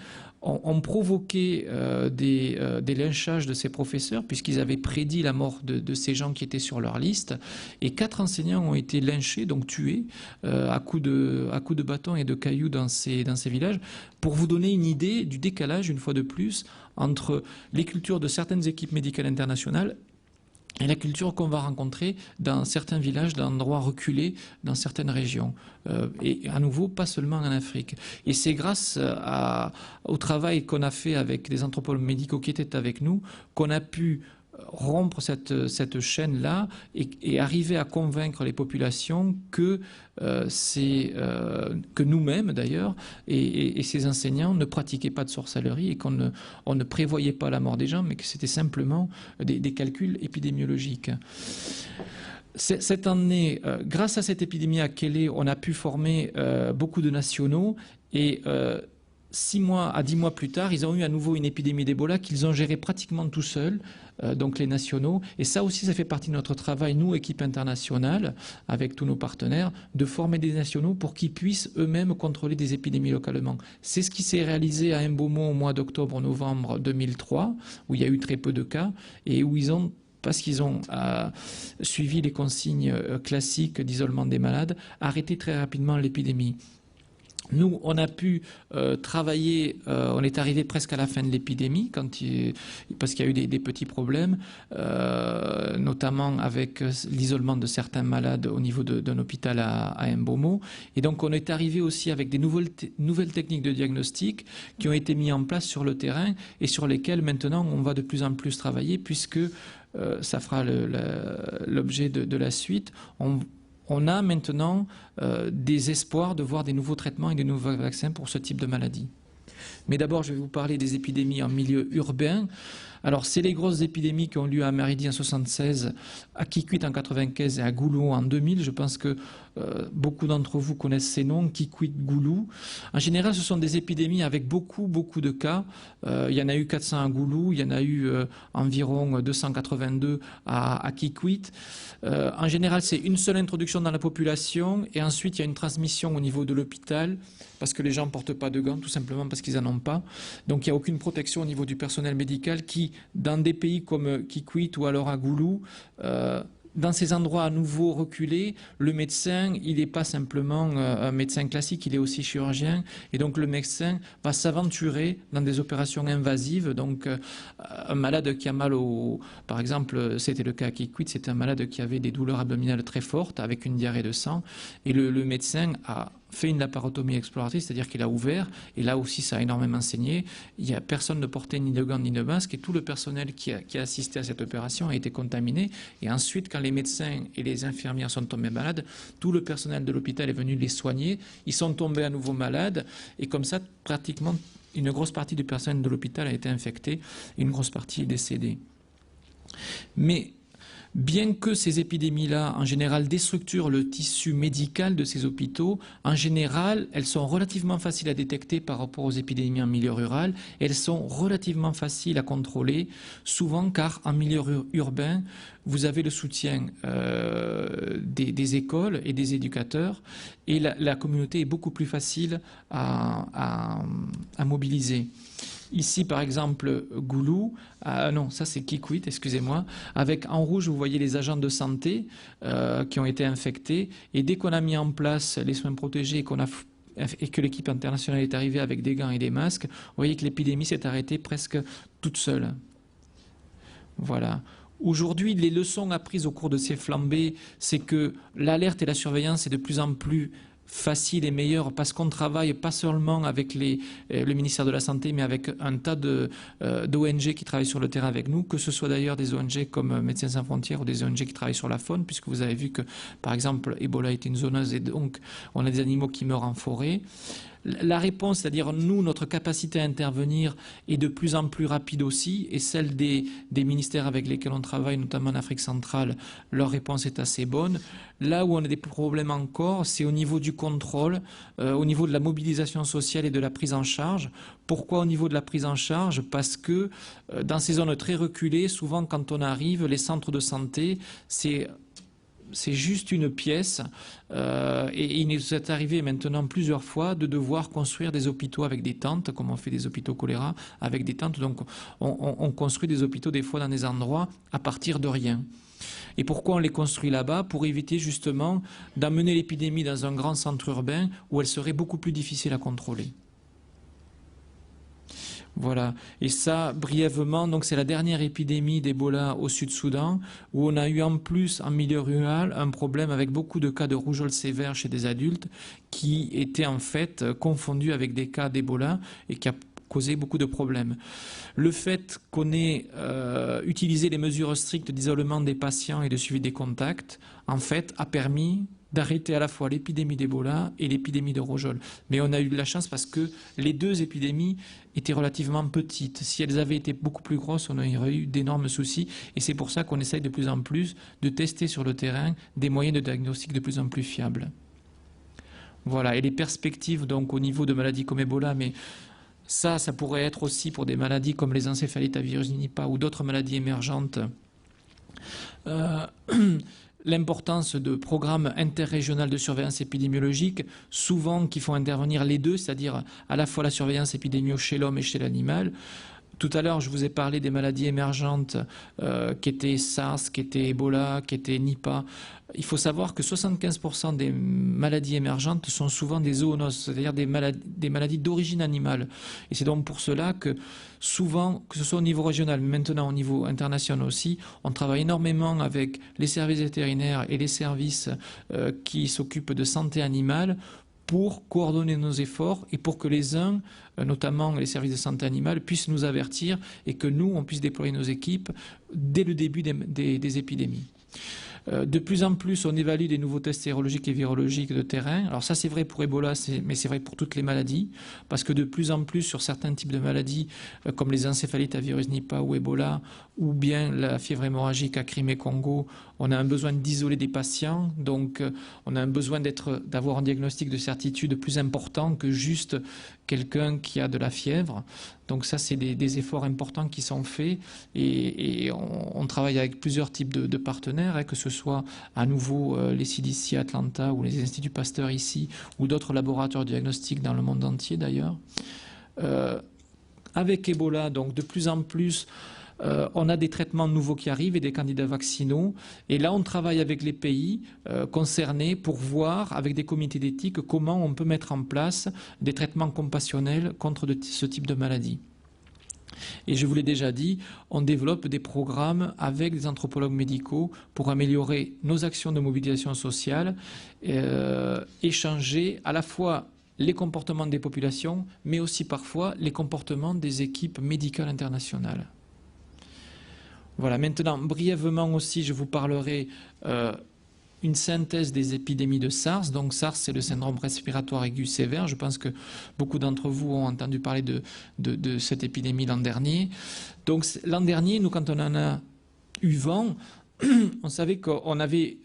ont provoqué des lynchages de ces professeurs, puisqu'ils avaient prédit la mort de ces gens qui étaient sur leur liste, et 4 enseignants ont été lynchés, donc tués, à coups de bâton et de cailloux dans ces villages, pour vous donner une idée du décalage, une fois de plus, entre les cultures de certaines équipes médicales internationales et la culture qu'on va rencontrer dans certains villages, dans d'endroits reculés, dans certaines régions. Et à nouveau, pas seulement en Afrique. Et c'est grâce au travail qu'on a fait avec des anthropologues médicaux qui étaient avec nous qu'on a pu rompre cette chaîne-là et arriver à convaincre les populations que que nous-mêmes d'ailleurs et ces enseignants ne pratiquaient pas de sorcellerie et on ne prévoyait pas la mort des gens, mais que c'était simplement des calculs épidémiologiques. Cette année, grâce à cette épidémie à Kelley, on a pu former beaucoup de nationaux et 6 mois à 10 mois plus tard, ils ont eu à nouveau une épidémie d'Ebola qu'ils ont gérée pratiquement tout seuls, donc les nationaux. Et ça aussi, ça fait partie de notre travail, nous, équipe internationale, avec tous nos partenaires, de former des nationaux pour qu'ils puissent eux-mêmes contrôler des épidémies localement. C'est ce qui s'est réalisé à Mbomo au mois d'octobre-novembre 2003, où il y a eu très peu de cas et où parce qu'ils ont suivi les consignes classiques d'isolement des malades, arrêté très rapidement l'épidémie. Nous, on a pu travailler, on est arrivé presque à la fin de l'épidémie, parce qu'il y a eu des petits problèmes, notamment avec l'isolement de certains malades au niveau d'un hôpital à Mbomo. Et donc, on est arrivé aussi avec des nouvelles techniques de diagnostic qui ont été mises en place sur le terrain et sur lesquelles maintenant on va de plus en plus travailler, puisque ça fera l'objet de la suite. On a maintenant des espoirs de voir des nouveaux traitements et des nouveaux vaccins pour ce type de maladie. Mais d'abord, je vais vous parler des épidémies en milieu urbain. Alors, c'est les grosses épidémies qui ont lieu à Maridi en 1976, à Kikwit en 1995 et à Goulou en 2000. Je pense que beaucoup d'entre vous connaissent ces noms, Kikwit, Goulou. En général, ce sont des épidémies avec beaucoup de cas. Il y en a eu 400 à Goulou, il y en a eu environ 282 à Kikwit. En général, c'est une seule introduction dans la population et ensuite il y a une transmission au niveau de l'hôpital parce que les gens ne portent pas de gants, tout simplement parce qu'ils n'en ont pas. Donc il n'y a aucune protection au niveau du personnel médical qui, dans des pays comme Kikwit ou alors à Goulou, dans ces endroits à nouveau reculés, le médecin, il n'est pas simplement un médecin classique, il est aussi chirurgien. Et donc le médecin va s'aventurer dans des opérations invasives. Donc un malade qui a mal par exemple, c'était le cas à Kikwit, c'était un malade qui avait des douleurs abdominales très fortes avec une diarrhée de sang. Et le médecin a fait une laparotomie exploratrice, c'est-à-dire qu'il a ouvert, et là aussi ça a énormément saigné. Personne ne portait ni de gants ni de masque, et tout le personnel qui a assisté à cette opération a été contaminé. Et ensuite, quand les médecins et les infirmières sont tombés malades, tout le personnel de l'hôpital est venu les soigner, ils sont tombés à nouveau malades, et comme ça, pratiquement, une grosse partie du personnel de l'hôpital a été infectée, et une grosse partie est décédée. Mais bien que ces épidémies-là, en général, déstructurent le tissu médical de ces hôpitaux, en général, elles sont relativement faciles à détecter par rapport aux épidémies en milieu rural. Elles sont relativement faciles à contrôler, souvent car en milieu urbain, vous avez le soutien des écoles et des éducateurs, et la communauté est beaucoup plus facile à mobiliser. Ici, par exemple, Goulou, non, ça c'est Kikwit, excusez-moi. Avec en rouge, vous voyez les agents de santé qui ont été infectés. Et dès qu'on a mis en place les soins protégés et que l'équipe internationale est arrivée avec des gants et des masques, vous voyez que l'épidémie s'est arrêtée presque toute seule. Voilà. Aujourd'hui, les leçons apprises au cours de ces flambées, c'est que l'alerte et la surveillance est de plus en plus facile et meilleur parce qu'on travaille pas seulement avec le ministère de la Santé, mais avec un tas d'ONG qui travaillent sur le terrain avec nous, que ce soit d'ailleurs des ONG comme Médecins sans frontières ou des ONG qui travaillent sur la faune, puisque vous avez vu que, par exemple, Ebola est une zoonose et donc on a des animaux qui meurent en forêt. La réponse, c'est-à-dire nous, notre capacité à intervenir est de plus en plus rapide aussi, et celle des ministères avec lesquels on travaille, notamment en Afrique centrale, leur réponse est assez bonne. Là où on a des problèmes encore, c'est au niveau du contrôle, au niveau de la mobilisation sociale et de la prise en charge. Pourquoi au niveau de la prise en charge? Parce que dans ces zones très reculées, souvent quand on arrive, les centres de santé, c'est juste une pièce et il nous est arrivé maintenant plusieurs fois de devoir construire des hôpitaux avec des tentes, comme on fait des hôpitaux choléra avec des tentes. Donc on construit des hôpitaux des fois dans des endroits à partir de rien. Et pourquoi on les construit là-bas? Pour éviter justement d'amener l'épidémie dans un grand centre urbain où elle serait beaucoup plus difficile à contrôler. Voilà, et ça, brièvement, donc c'est la dernière épidémie d'Ebola au Sud-Soudan, où on a eu en plus, en milieu rural, un problème avec beaucoup de cas de rougeole sévère chez des adultes, qui étaient en fait confondus avec des cas d'Ebola, et qui a causé beaucoup de problèmes. Le fait qu'on ait utilisé les mesures strictes d'isolement des patients et de suivi des contacts, en fait, a permis d'arrêter à la fois l'épidémie d'Ebola et l'épidémie de rougeole. Mais on a eu de la chance parce que les deux épidémies étaient relativement petites. Si elles avaient été beaucoup plus grosses, on aurait eu d'énormes soucis. Et c'est pour ça qu'on essaye de plus en plus de tester sur le terrain des moyens de diagnostic de plus en plus fiables. Voilà, et les perspectives donc au niveau de maladies comme Ebola, mais ça pourrait être aussi pour des maladies comme les encéphalites à virus Nipah ou d'autres maladies émergentes. L'importance de programmes interrégionaux de surveillance épidémiologique, souvent qui font intervenir les deux, c'est-à-dire à la fois la surveillance épidémiologique chez l'homme et chez l'animal. Tout à l'heure, je vous ai parlé des maladies émergentes qui étaient SARS, qui étaient Ebola, qui étaient Nipah. Il faut savoir que 75% des maladies émergentes sont souvent des zoonoses, c'est-à-dire des maladies d'origine animale. Et c'est donc pour cela que souvent, que ce soit au niveau régional, mais maintenant au niveau international aussi, on travaille énormément avec les services vétérinaires et les services qui s'occupent de santé animale pour coordonner nos efforts et pour que les uns, notamment les services de santé animale, puissent nous avertir et que nous, on puisse déployer nos équipes dès le début des épidémies. De plus en plus, on évalue des nouveaux tests sérologiques et virologiques de terrain. Alors ça, c'est vrai pour Ebola, mais c'est vrai pour toutes les maladies, parce que de plus en plus, sur certains types de maladies, comme les encéphalites à virus Nipah ou Ebola, ou bien la fièvre hémorragique à Crimée-Congo, on a un besoin d'isoler des patients, donc on a un besoin d'avoir un diagnostic de certitude plus important que juste quelqu'un qui a de la fièvre. Donc ça, c'est des efforts importants qui sont faits et on travaille avec plusieurs types de partenaires, hein, que ce soit à nouveau les CDC à Atlanta ou les Instituts Pasteur ici ou d'autres laboratoires diagnostiques dans le monde entier d'ailleurs. Avec Ebola, donc de plus en plus, on a des traitements nouveaux qui arrivent et des candidats vaccinaux. Et là, on travaille avec les pays concernés pour voir, avec des comités d'éthique, comment on peut mettre en place des traitements compassionnels contre ce type de maladie. Et je vous l'ai déjà dit, on développe des programmes avec des anthropologues médicaux pour améliorer nos actions de mobilisation sociale, échanger à la fois les comportements des populations, mais aussi parfois les comportements des équipes médicales internationales. Voilà, maintenant, brièvement aussi, je vous parlerai une synthèse des épidémies de SARS. Donc SARS, c'est le syndrome respiratoire aigu sévère. Je pense que beaucoup d'entre vous ont entendu parler de cette épidémie l'an dernier. Donc l'an dernier, nous, quand on en a eu vent, on savait qu'on avait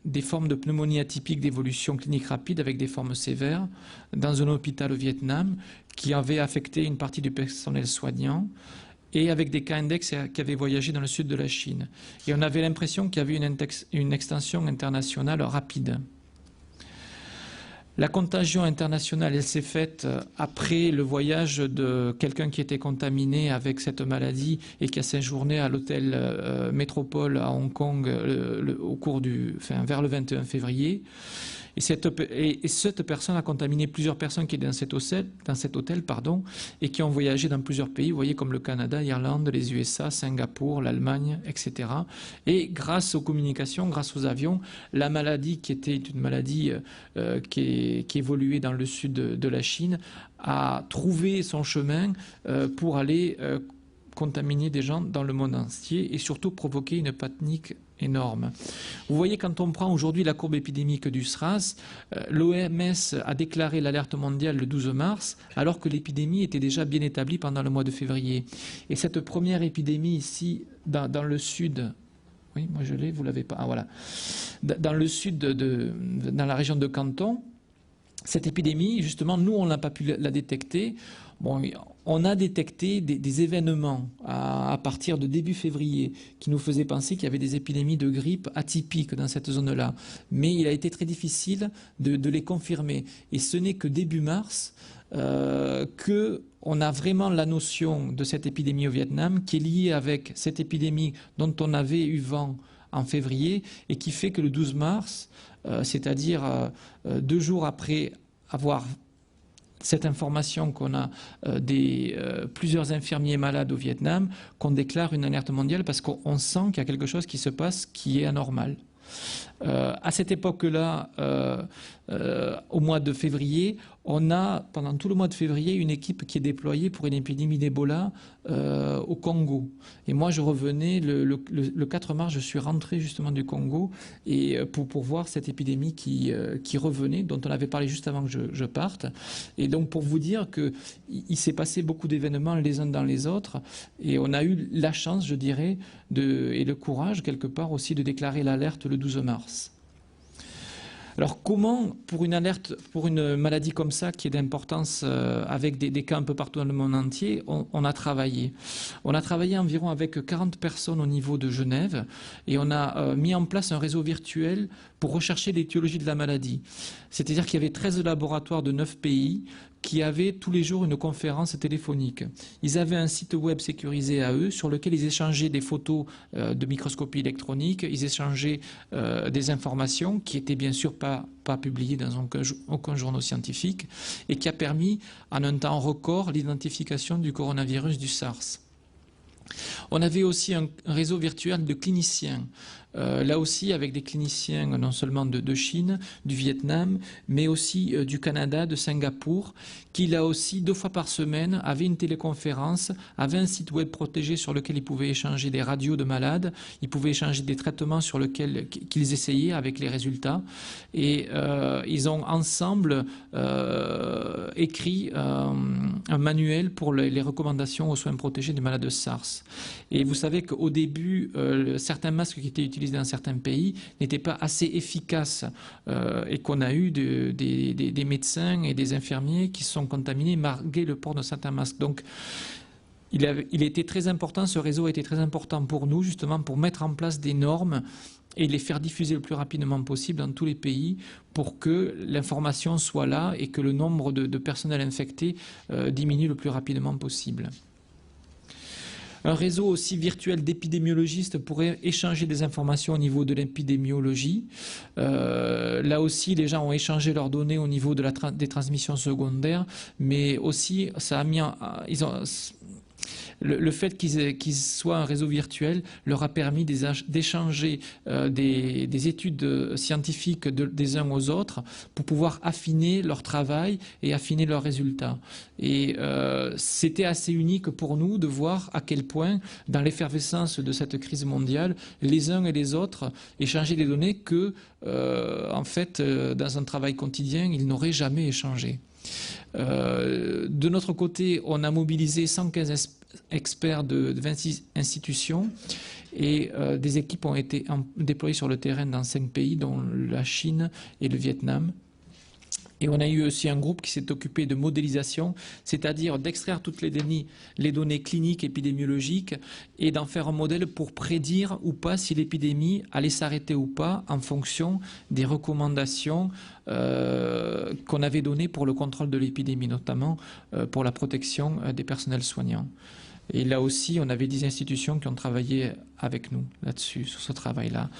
des formes de pneumonie atypique d'évolution clinique rapide avec des formes sévères dans un hôpital au Vietnam qui avait affecté une partie du personnel soignant, et avec des cas index qui avaient voyagé dans le sud de la Chine. Et on avait l'impression qu'il y avait une extension internationale rapide. La contagion internationale, elle s'est faite après le voyage de quelqu'un qui était contaminé avec cette maladie et qui a séjourné à l'hôtel Métropole à Hong Kong vers le 21 février. Et cette personne a contaminé plusieurs personnes qui étaient dans cet hôtel, et qui ont voyagé dans plusieurs pays, vous voyez, comme le Canada, l'Irlande, les USA, Singapour, l'Allemagne, etc. Et grâce aux communications, grâce aux avions, la maladie, qui était une maladie qui évoluait dans le sud de la Chine, a trouvé son chemin pour aller contaminer des gens dans le monde entier et surtout provoquer une panique énorme. Vous voyez, quand on prend aujourd'hui la courbe épidémique du SRAS, l'OMS a déclaré l'alerte mondiale le 12 mars, alors que l'épidémie était déjà bien établie pendant le mois de février. Et cette première épidémie ici, dans le sud, oui, moi je l'ai, vous l'avez pas, ah voilà, dans le sud, dans la région de Canton, cette épidémie, justement, nous, on n'a pas pu la détecter. Bon, on a détecté des événements à partir de début février qui nous faisaient penser qu'il y avait des épidémies de grippe atypiques dans cette zone-là. Mais il a été très difficile de les confirmer. Et ce n'est que début mars qu'on a vraiment la notion de cette épidémie au Vietnam qui est liée avec cette épidémie dont on avait eu vent en février et qui fait que le 12 mars, c'est-à-dire 2 jours après avoir cette information qu'on a plusieurs infirmiers malades au Vietnam, qu'on déclare une alerte mondiale parce qu'on sent qu'il y a quelque chose qui se passe qui est anormal. À cette époque-là, au mois de février, On a, pendant tout le mois de février, une équipe qui est déployée pour une épidémie d'Ebola au Congo. Et moi, je revenais, le 4 mars, je suis rentré justement du Congo et pour voir cette épidémie qui revenait, dont on avait parlé juste avant que je parte. Et donc, pour vous dire qu'il s'est passé beaucoup d'événements les uns dans les autres, et on a eu la chance, je dirais, et le courage, quelque part aussi, de déclarer l'alerte le 12 mars. Alors comment, pour une alerte, pour une maladie comme ça, qui est d'importance avec des cas un peu partout dans le monde entier, on a travaillé. On a travaillé environ avec 40 personnes au niveau de Genève et on a mis en place un réseau virtuel pour rechercher l'étiologie de la maladie. C'est-à-dire qu'il y avait 13 laboratoires de 9 pays qui avaient tous les jours une conférence téléphonique. Ils avaient un site web sécurisé à eux sur lequel ils échangeaient des photos de microscopie électronique, ils échangeaient des informations qui étaient bien sûr pas publiées dans aucun journal scientifique et qui a permis en un temps record l'identification du coronavirus du SARS. On avait aussi un réseau virtuel de cliniciens, là aussi avec des cliniciens non seulement de Chine, du Vietnam, mais aussi du Canada, de Singapour, qui là aussi 2 fois par semaine avaient une téléconférence, avaient un site web protégé sur lequel ils pouvaient échanger des radios de malades, ils pouvaient échanger des traitements sur lesquels qu'ils essayaient avec les résultats, et ils ont ensemble écrit un manuel pour les recommandations aux soins protégés des malades de SARS. Et vous savez qu'au début, certains masques qui étaient utilisés dans certains pays n'étaient pas assez efficaces et qu'on a eu des médecins et des infirmiers qui se sont contaminés malgré le port de certains masques. Donc, il était très important, ce réseau a été très important pour nous, justement, pour mettre en place des normes et les faire diffuser le plus rapidement possible dans tous les pays pour que l'information soit là et que le nombre de personnels infectés diminue le plus rapidement possible. Un réseau aussi virtuel d'épidémiologistes pourrait échanger des informations au niveau de l'épidémiologie. Là aussi, les gens ont échangé leurs données au niveau des transmissions secondaires, mais aussi, ça a mis le fait qu'ils soient un réseau virtuel leur a permis d'échanger des études scientifiques des uns aux autres pour pouvoir affiner leur travail et affiner leurs résultats. Et c'était assez unique pour nous de voir à quel point, dans l'effervescence de cette crise mondiale, les uns et les autres échangeaient des données que, en fait, dans un travail quotidien, ils n'auraient jamais échangé. De notre côté, on a mobilisé 115 experts de 26 institutions et des équipes ont été déployées sur le terrain dans 5 pays, dont la Chine et le Vietnam. Et on a eu aussi un groupe qui s'est occupé de modélisation, c'est-à-dire d'extraire toutes les données cliniques, épidémiologiques, et d'en faire un modèle pour prédire ou pas si l'épidémie allait s'arrêter ou pas en fonction des recommandations qu'on avait données pour le contrôle de l'épidémie, notamment pour la protection des personnels soignants. Et là aussi, on avait 10 institutions qui ont travaillé avec nous là-dessus, sur ce travail-là.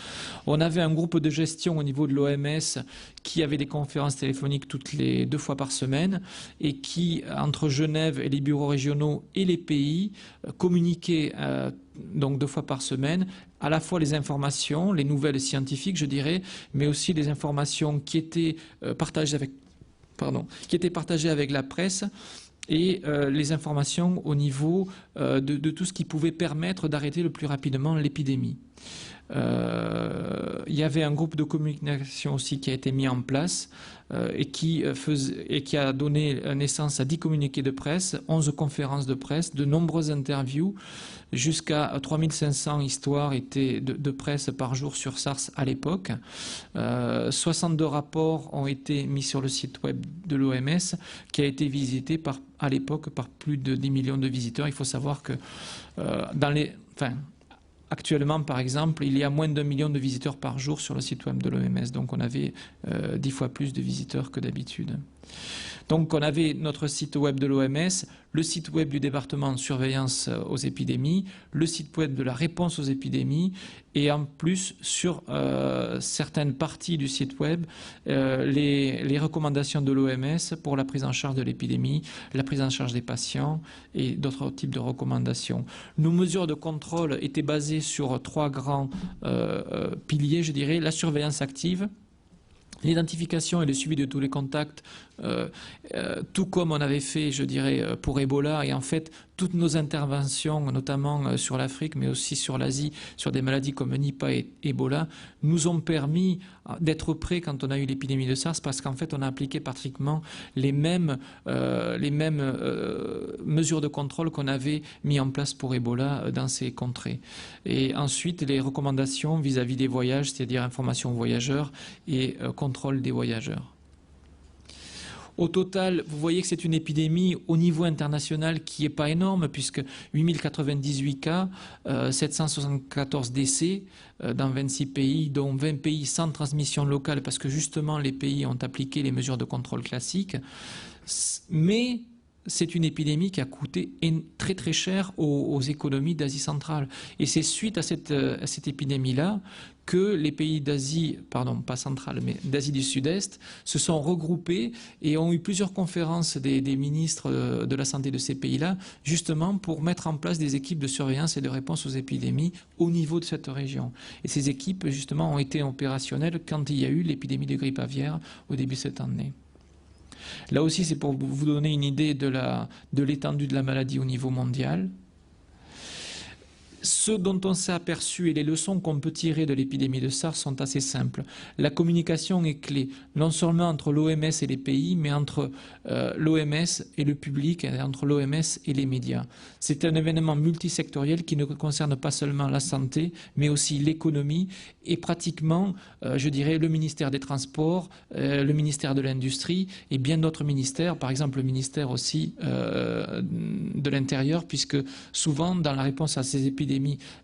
On avait un groupe de gestion au niveau de l'OMS qui avait des conférences téléphoniques toutes les 2 fois par semaine et qui, entre Genève et les bureaux régionaux et les pays, communiquaient donc 2 fois par semaine, à la fois les informations, les nouvelles scientifiques, je dirais, mais aussi les informations qui étaient partagées avec la presse, et les informations au niveau de tout ce qui pouvait permettre d'arrêter le plus rapidement l'épidémie. Il y avait un groupe de communication aussi qui a été mis en place et qui a donné naissance à 10 communiqués de presse, 11 conférences de presse, de nombreuses interviews, jusqu'à 3500 histoires de presse par jour sur SARS à l'époque. 62 rapports ont été mis sur le site web de l'OMS qui a été visité à l'époque par plus de 10 millions de visiteurs. Il faut savoir que actuellement, par exemple, il y a moins d'1 million de visiteurs par jour sur le site web de l'OMS. Donc, on avait 10 fois plus de visiteurs que d'habitude. Donc, on avait notre site web de l'OMS, le site web du département de surveillance aux épidémies, le site web de la réponse aux épidémies et en plus, sur certaines parties du site web, les recommandations de l'OMS pour la prise en charge de l'épidémie, la prise en charge des patients et d'autres types de recommandations. Nos mesures de contrôle étaient basées sur 3 grands piliers, je dirais, la surveillance active, l'identification et le suivi de tous les contacts tout comme on avait fait, je dirais, pour Ebola. Et en fait, toutes nos interventions, notamment sur l'Afrique, mais aussi sur l'Asie, sur des maladies comme Nipah et Ebola, nous ont permis d'être prêts quand on a eu l'épidémie de SARS, parce qu'en fait, on a appliqué pratiquement les mêmes mesures de contrôle qu'on avait mis en place pour Ebola dans ces contrées. Et ensuite, les recommandations vis-à-vis des voyages, c'est-à-dire information aux voyageurs et contrôle des voyageurs. Au total, vous voyez que c'est une épidémie au niveau international qui n'est pas énorme, puisque 8098 cas, 774 décès dans 26 pays, dont 20 pays sans transmission locale, parce que justement les pays ont appliqué les mesures de contrôle classiques. Mais c'est une épidémie qui a coûté très très cher aux économies d'Asie centrale. Et c'est suite à cette épidémie-là que les pays d'Asie, pardon, pas centrale, mais d'Asie du Sud-Est, se sont regroupés et ont eu plusieurs conférences des ministres de la santé de ces pays-là, justement pour mettre en place des équipes de surveillance et de réponse aux épidémies au niveau de cette région. Et ces équipes, justement, ont été opérationnelles quand il y a eu l'épidémie de grippe aviaire au début de cette année. Là aussi, c'est pour vous donner une idée de l'étendue de la maladie au niveau mondial. Ce dont on s'est aperçu et les leçons qu'on peut tirer de l'épidémie de SARS sont assez simples. La communication est clé, non seulement entre l'OMS et les pays, mais entre l'OMS et le public, entre l'OMS et les médias. C'est un événement multisectoriel qui ne concerne pas seulement la santé, mais aussi l'économie et pratiquement, je dirais, le ministère des Transports, le ministère de l'Industrie et bien d'autres ministères, par exemple le ministère aussi de l'Intérieur, puisque souvent, dans la réponse à ces épidémies,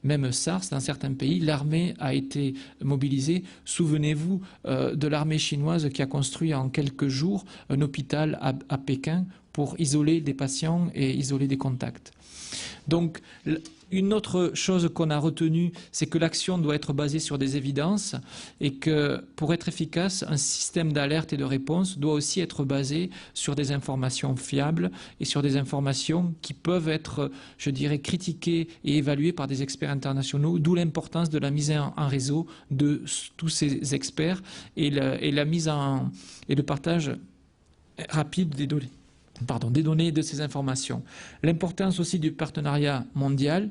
même SARS, dans certains pays, l'armée a été mobilisée. Souvenez-vous de l'armée chinoise qui a construit en quelques jours un hôpital à Pékin pour isoler des patients et isoler des contacts. Donc, une autre chose qu'on a retenue, c'est que l'action doit être basée sur des évidences et que pour être efficace, un système d'alerte et de réponse doit aussi être basé sur des informations fiables et sur des informations qui peuvent être, je dirais, critiquées et évaluées par des experts internationaux, d'où l'importance de la mise en réseau de tous ces experts et la mise et le partage rapide des données. Des données de ces informations. L'importance aussi du partenariat mondial.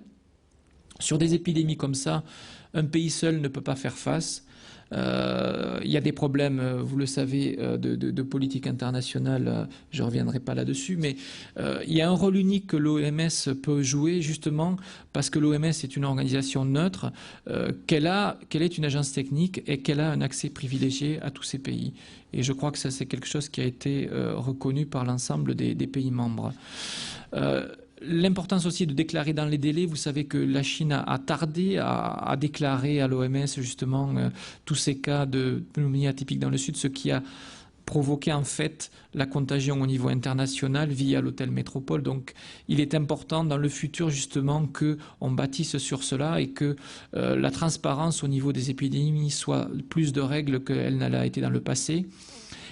Sur des épidémies comme ça, un pays seul ne peut pas faire face. Il y a des problèmes, vous le savez, de politique internationale, je ne reviendrai pas là-dessus, mais il y a un rôle unique que l'OMS peut jouer, justement, parce que l'OMS est une organisation neutre, qu'elle est une agence technique et qu'elle a un accès privilégié à tous ces pays. Et je crois que ça, c'est quelque chose qui a été reconnu par l'ensemble des pays membres. L'importance aussi de déclarer dans les délais. Vous savez que la Chine a tardé à déclarer à l'OMS justement tous ces cas de pneumonie atypique dans le Sud, ce qui a provoqué en fait la contagion au niveau international via l'hôtel Métropole. Donc il est important dans le futur justement qu'on bâtisse sur cela et que la transparence au niveau des épidémies soit plus de règles qu'elle n'a l'a été dans le passé.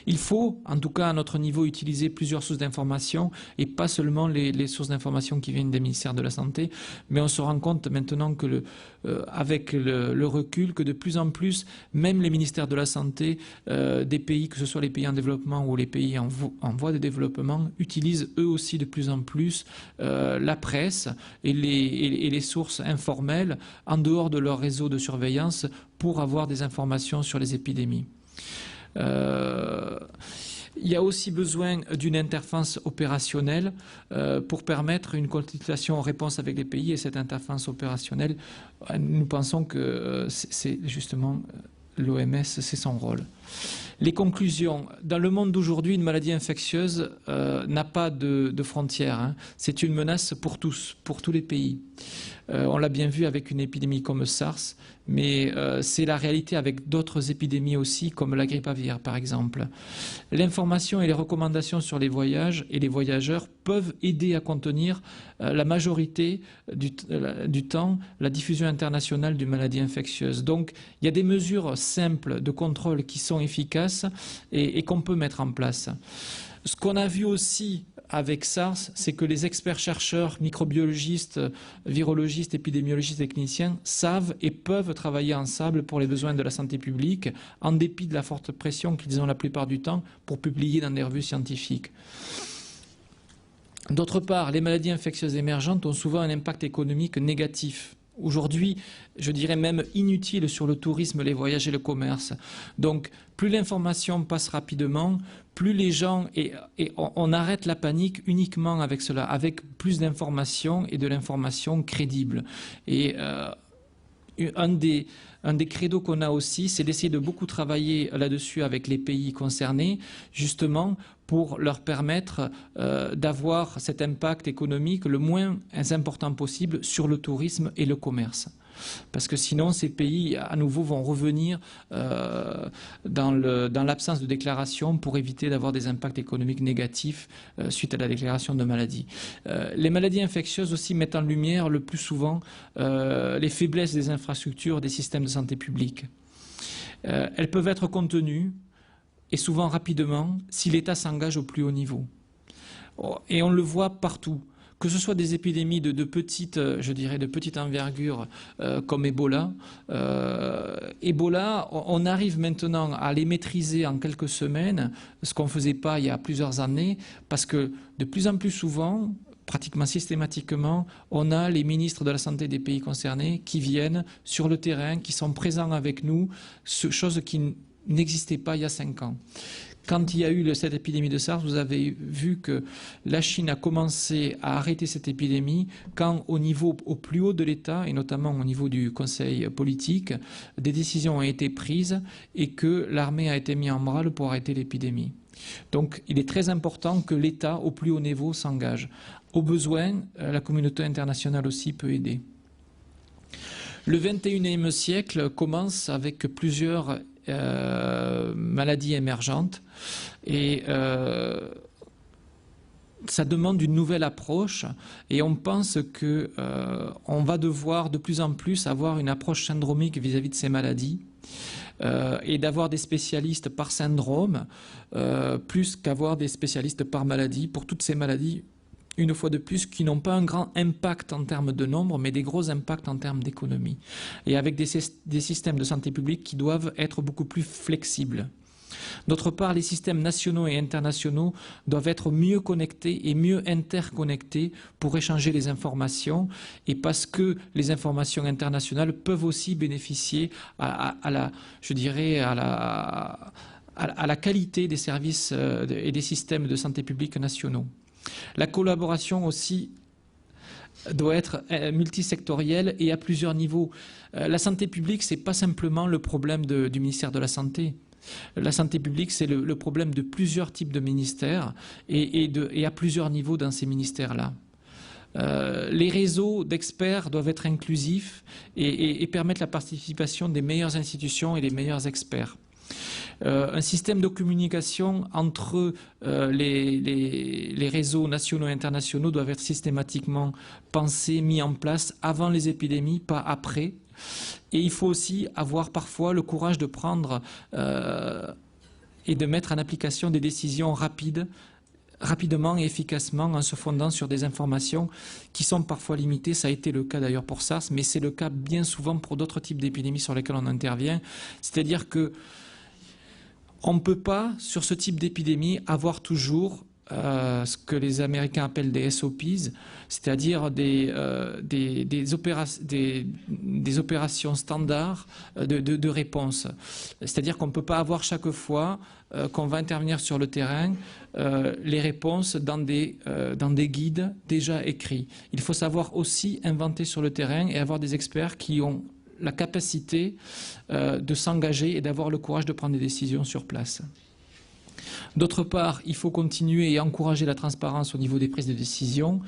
Il faut, en tout cas à notre niveau, utiliser plusieurs sources d'information et pas seulement les sources d'information qui viennent des ministères de la Santé, mais on se rend compte maintenant que avec le recul, que de plus en plus, même les ministères de la Santé des pays, que ce soit les pays en développement ou les pays en voie de développement, utilisent eux aussi de plus en plus la presse et les sources informelles en dehors de leur réseau de surveillance pour avoir des informations sur les épidémies. Il y a aussi besoin d'une interface opérationnelle pour permettre une consultation en réponse avec les pays, et cette interface opérationnelle, nous pensons que c'est justement l'OMS, c'est son rôle. Les conclusions. Dans le monde d'aujourd'hui, une maladie infectieuse n'a pas de frontières. Hein. C'est une menace pour tous les pays. On l'a bien vu avec une épidémie comme SARS, mais c'est la réalité avec d'autres épidémies aussi, comme la grippe aviaire par exemple. L'information et les recommandations sur les voyages et les voyageurs peuvent aider à contenir la majorité du temps la diffusion internationale d'une maladie infectieuse. Donc il y a des mesures simples de contrôle qui sont efficaces et qu'on peut mettre en place. Ce qu'on a vu aussi avec SARS, c'est que les experts-chercheurs, microbiologistes, virologistes, épidémiologistes et cliniciens savent et peuvent travailler ensemble pour les besoins de la santé publique, en dépit de la forte pression qu'ils ont la plupart du temps pour publier dans des revues scientifiques. D'autre part, les maladies infectieuses émergentes ont souvent un impact économique négatif. Aujourd'hui, je dirais même inutile sur le tourisme, les voyages et le commerce. Donc, plus l'information passe rapidement, plus les gens, et on arrête la panique uniquement avec cela, avec plus d'informations et de l'information crédible. Et un des credos qu'on a aussi, c'est d'essayer de beaucoup travailler là-dessus avec les pays concernés, justement pour leur permettre d'avoir cet impact économique le moins important possible sur le tourisme et le commerce. Parce que sinon, ces pays, à nouveau, vont revenir dans l'absence de déclaration pour éviter d'avoir des impacts économiques négatifs suite à la déclaration de maladie. Les maladies infectieuses aussi mettent en lumière le plus souvent les faiblesses des infrastructures des systèmes de santé publique. Elles peuvent être contenues, et souvent rapidement, si l'État s'engage au plus haut niveau. Et on le voit partout. Que ce soit des épidémies de petite, je dirais, de petite envergure comme Ebola. Ebola, on arrive maintenant à les maîtriser en quelques semaines, ce qu'on ne faisait pas il y a plusieurs années, parce que de plus en plus souvent, pratiquement systématiquement, on a les ministres de la santé des pays concernés qui viennent sur le terrain, qui sont présents avec nous, chose qui n'existait pas il y a 5 ans. Quand il y a eu cette épidémie de SARS, vous avez vu que la Chine a commencé à arrêter cette épidémie quand au plus haut de l'État, et notamment au niveau du conseil politique, des décisions ont été prises et que l'armée a été mise en branle pour arrêter l'épidémie. Donc il est très important que l'État, au plus haut niveau, s'engage. Au besoin, la communauté internationale aussi peut aider. Le 21e siècle commence avec plusieurs maladies émergentes et ça demande une nouvelle approche et on pense que on va devoir de plus en plus avoir une approche syndromique vis-à-vis de ces maladies et d'avoir des spécialistes par syndrome plus qu'avoir des spécialistes par maladie pour toutes ces maladies, une fois de plus, qui n'ont pas un grand impact en termes de nombre, mais des gros impacts en termes d'économie. Et avec des systèmes de santé publique qui doivent être beaucoup plus flexibles. D'autre part, les systèmes nationaux et internationaux doivent être mieux connectés et mieux interconnectés pour échanger les informations, et parce que les informations internationales peuvent aussi bénéficier à la qualité des services et des systèmes de santé publique nationaux. La collaboration aussi doit être multisectorielle et à plusieurs niveaux. La santé publique, ce n'est pas simplement le problème du ministère de la Santé. La santé publique, c'est le problème de plusieurs types de ministères et à plusieurs niveaux dans ces ministères-là. Les réseaux d'experts doivent être inclusifs et permettre la participation des meilleures institutions et des meilleurs experts. Un système de communication entre les réseaux nationaux et internationaux doit être systématiquement pensé, mis en place avant les épidémies, pas après. Et il faut aussi avoir parfois le courage de prendre et de mettre en application des décisions rapidement et efficacement en se fondant sur des informations qui sont parfois limitées. Ça a été le cas d'ailleurs pour SARS, mais c'est le cas bien souvent pour d'autres types d'épidémies sur lesquelles on intervient. C'est-à-dire que on ne peut pas, sur ce type d'épidémie, avoir toujours ce que les Américains appellent des SOPs, c'est-à-dire des opérations standards de réponse. C'est-à-dire qu'on ne peut pas avoir chaque fois qu'on va intervenir sur le terrain les réponses dans des guides déjà écrits. Il faut savoir aussi inventer sur le terrain et avoir des experts qui ont la capacité de s'engager et d'avoir le courage de prendre des décisions sur place. D'autre part, il faut continuer et encourager la transparence au niveau des prises de décision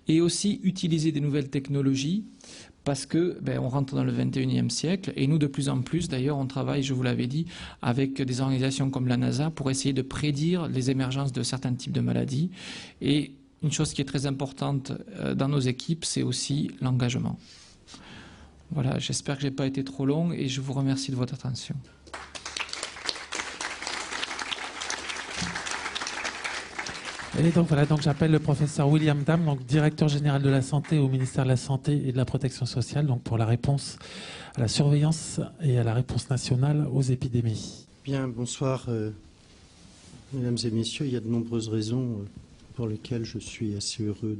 et aussi utiliser des nouvelles technologies parce que on rentre dans le 21e siècle et nous, de plus en plus, d'ailleurs, on travaille, je vous l'avais dit, avec des organisations comme la NASA pour essayer de prédire les émergences de certains types de maladies. Et une chose qui est très importante dans nos équipes, c'est aussi l'engagement. Voilà, j'espère que je n'ai pas été trop long et je vous remercie de votre attention. Et donc voilà, donc j'appelle le professeur William Dam, donc directeur général de la santé au ministère de la Santé et de la Protection sociale, donc pour la réponse à la surveillance et à la réponse nationale aux épidémies. Bien, bonsoir, mesdames et messieurs. Il y a de nombreuses raisons pour lesquelles je suis assez heureux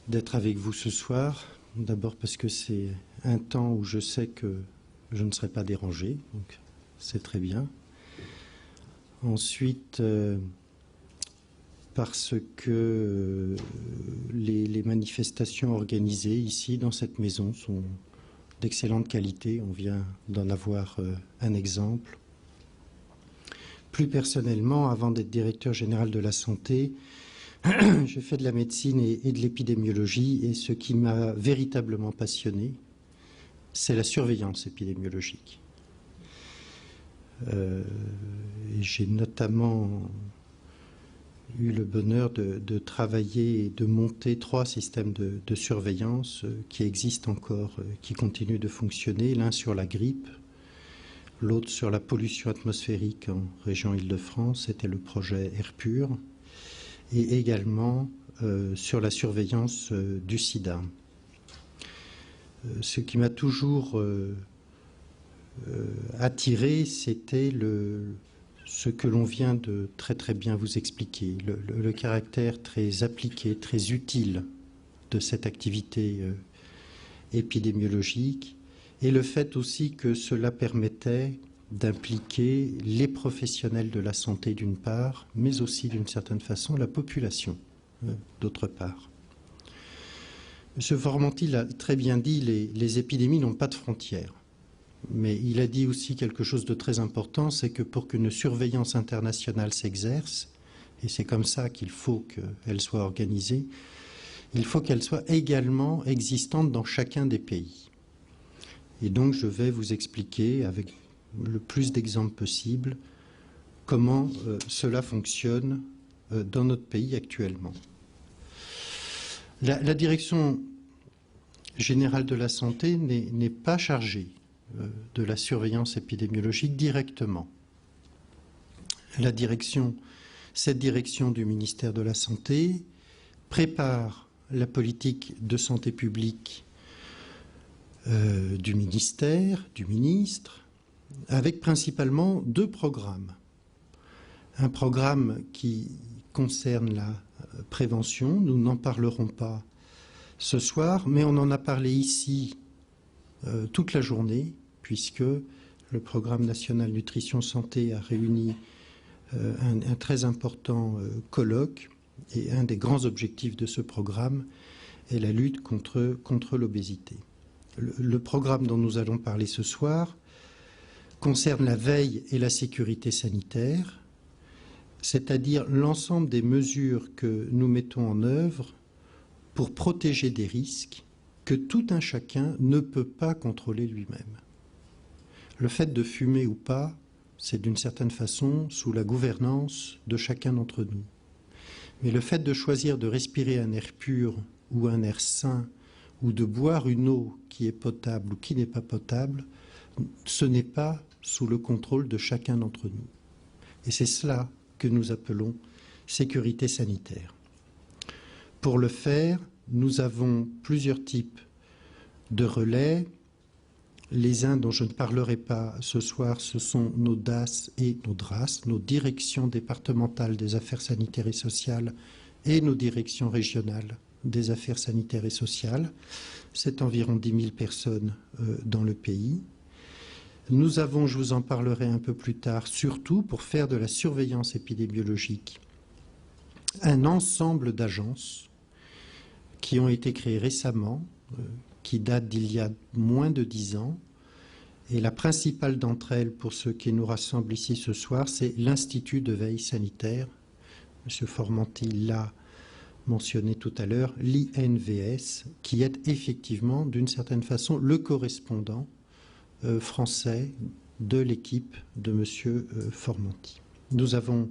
d'être avec vous ce soir. D'abord parce que c'est un temps où je sais que je ne serai pas dérangé, donc c'est très bien. Ensuite, parce que les manifestations organisées ici dans cette maison sont d'excellente qualité. On vient d'en avoir un exemple. Plus personnellement, avant d'être directeur général de la santé, j'ai fait de la médecine et de l'épidémiologie, et ce qui m'a véritablement passionné, c'est la surveillance épidémiologique. J'ai notamment eu le bonheur de travailler et de monter 3 systèmes de surveillance qui existent encore, qui continuent de fonctionner, l'un sur la grippe, l'autre sur la pollution atmosphérique en région Île-de-France, c'était le projet Air Pur, et également sur la surveillance du sida. Ce qui m'a toujours attiré, c'était ce que l'on vient de très bien vous expliquer, le caractère très appliqué, très utile de cette activité épidémiologique, et le fait aussi que cela permettait d'impliquer les professionnels de la santé d'une part, mais aussi d'une certaine façon la population d'autre part. M. Formanti l'a très bien dit, les épidémies n'ont pas de frontières. Mais il a dit aussi quelque chose de très important, c'est que pour qu'une surveillance internationale s'exerce, et c'est comme ça qu'il faut qu'elle soit organisée, il faut qu'elle soit également existante dans chacun des pays. Et donc je vais vous expliquer avec le plus d'exemples possible comment cela fonctionne dans notre pays actuellement. La Direction générale de la santé n'est pas chargée de la surveillance épidémiologique directement. Cette direction du ministère de la Santé prépare la politique de santé publique du ministère, du ministre, avec principalement 2 programmes. Un programme qui concerne la prévention, nous n'en parlerons pas ce soir, mais on en a parlé ici toute la journée, puisque le programme national nutrition santé a réuni un très important colloque, et un des grands objectifs de ce programme est la lutte contre l'obésité. Le programme dont nous allons parler ce soir concerne la veille et la sécurité sanitaire, c'est-à-dire l'ensemble des mesures que nous mettons en œuvre pour protéger des risques que tout un chacun ne peut pas contrôler lui-même. Le fait de fumer ou pas, c'est d'une certaine façon sous la gouvernance de chacun d'entre nous. Mais le fait de choisir de respirer un air pur ou un air sain, ou de boire une eau qui est potable ou qui n'est pas potable, ce n'est pas sous le contrôle de chacun d'entre nous. Et c'est cela que nous appelons sécurité sanitaire. Pour le faire, nous avons plusieurs types de relais. Les uns dont je ne parlerai pas ce soir, ce sont nos DAS et nos DRAS, nos directions départementales des affaires sanitaires et sociales et nos directions régionales des affaires sanitaires et sociales. C'est environ 10 000 personnes dans le pays. Nous avons, je vous en parlerai un peu plus tard, surtout pour faire de la surveillance épidémiologique, un ensemble d'agences qui ont été créées récemment, qui datent d'il y a moins de 10 ans. Et la principale d'entre elles, pour ce qui nous rassemble ici ce soir, c'est l'Institut de veille sanitaire. M. Formanti l'a mentionné tout à l'heure, l'INVS, qui est effectivement, d'une certaine façon, le correspondant français de l'équipe de M. Formanti. Nous avons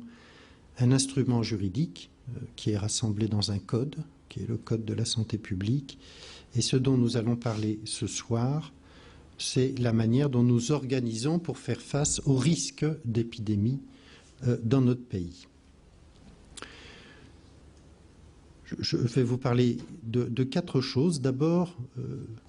un instrument juridique qui est rassemblé dans un code, qui est le Code de la santé publique, et ce dont nous allons parler ce soir, c'est la manière dont nous organisons pour faire face aux risques d'épidémie dans notre pays. Je vais vous parler de 4 choses. D'abord,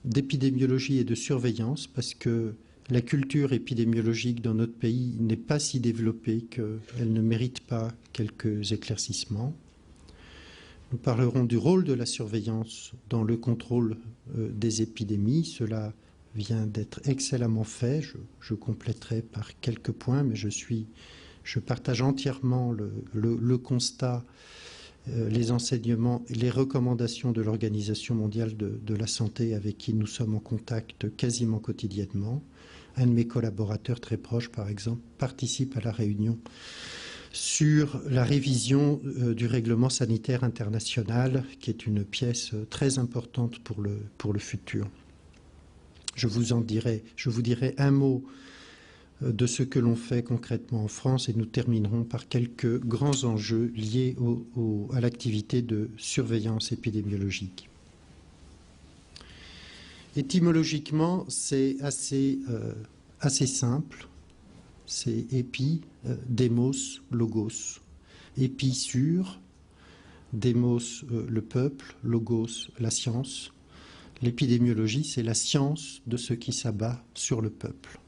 d'épidémiologie et de surveillance, parce que la culture épidémiologique dans notre pays n'est pas si développée qu'elle ne mérite pas quelques éclaircissements. Nous parlerons du rôle de la surveillance dans le contrôle des épidémies. Cela vient d'être excellemment fait. Je compléterai par quelques points, mais je partage entièrement le constat, les enseignements et les recommandations de l'Organisation mondiale de la santé avec qui nous sommes en contact quasiment quotidiennement. Un de mes collaborateurs très proches, par exemple, participe à la réunion sur la révision du règlement sanitaire international, qui est une pièce très importante pour le futur. Je vous dirai un mot de ce que l'on fait concrètement en France et nous terminerons par quelques grands enjeux liés à l'activité de surveillance épidémiologique. Étymologiquement, c'est assez simple. C'est épi, démos, logos. Épi sur, démos, le peuple, logos, la science. L'épidémiologie, c'est la science de ce qui s'abat sur le peuple.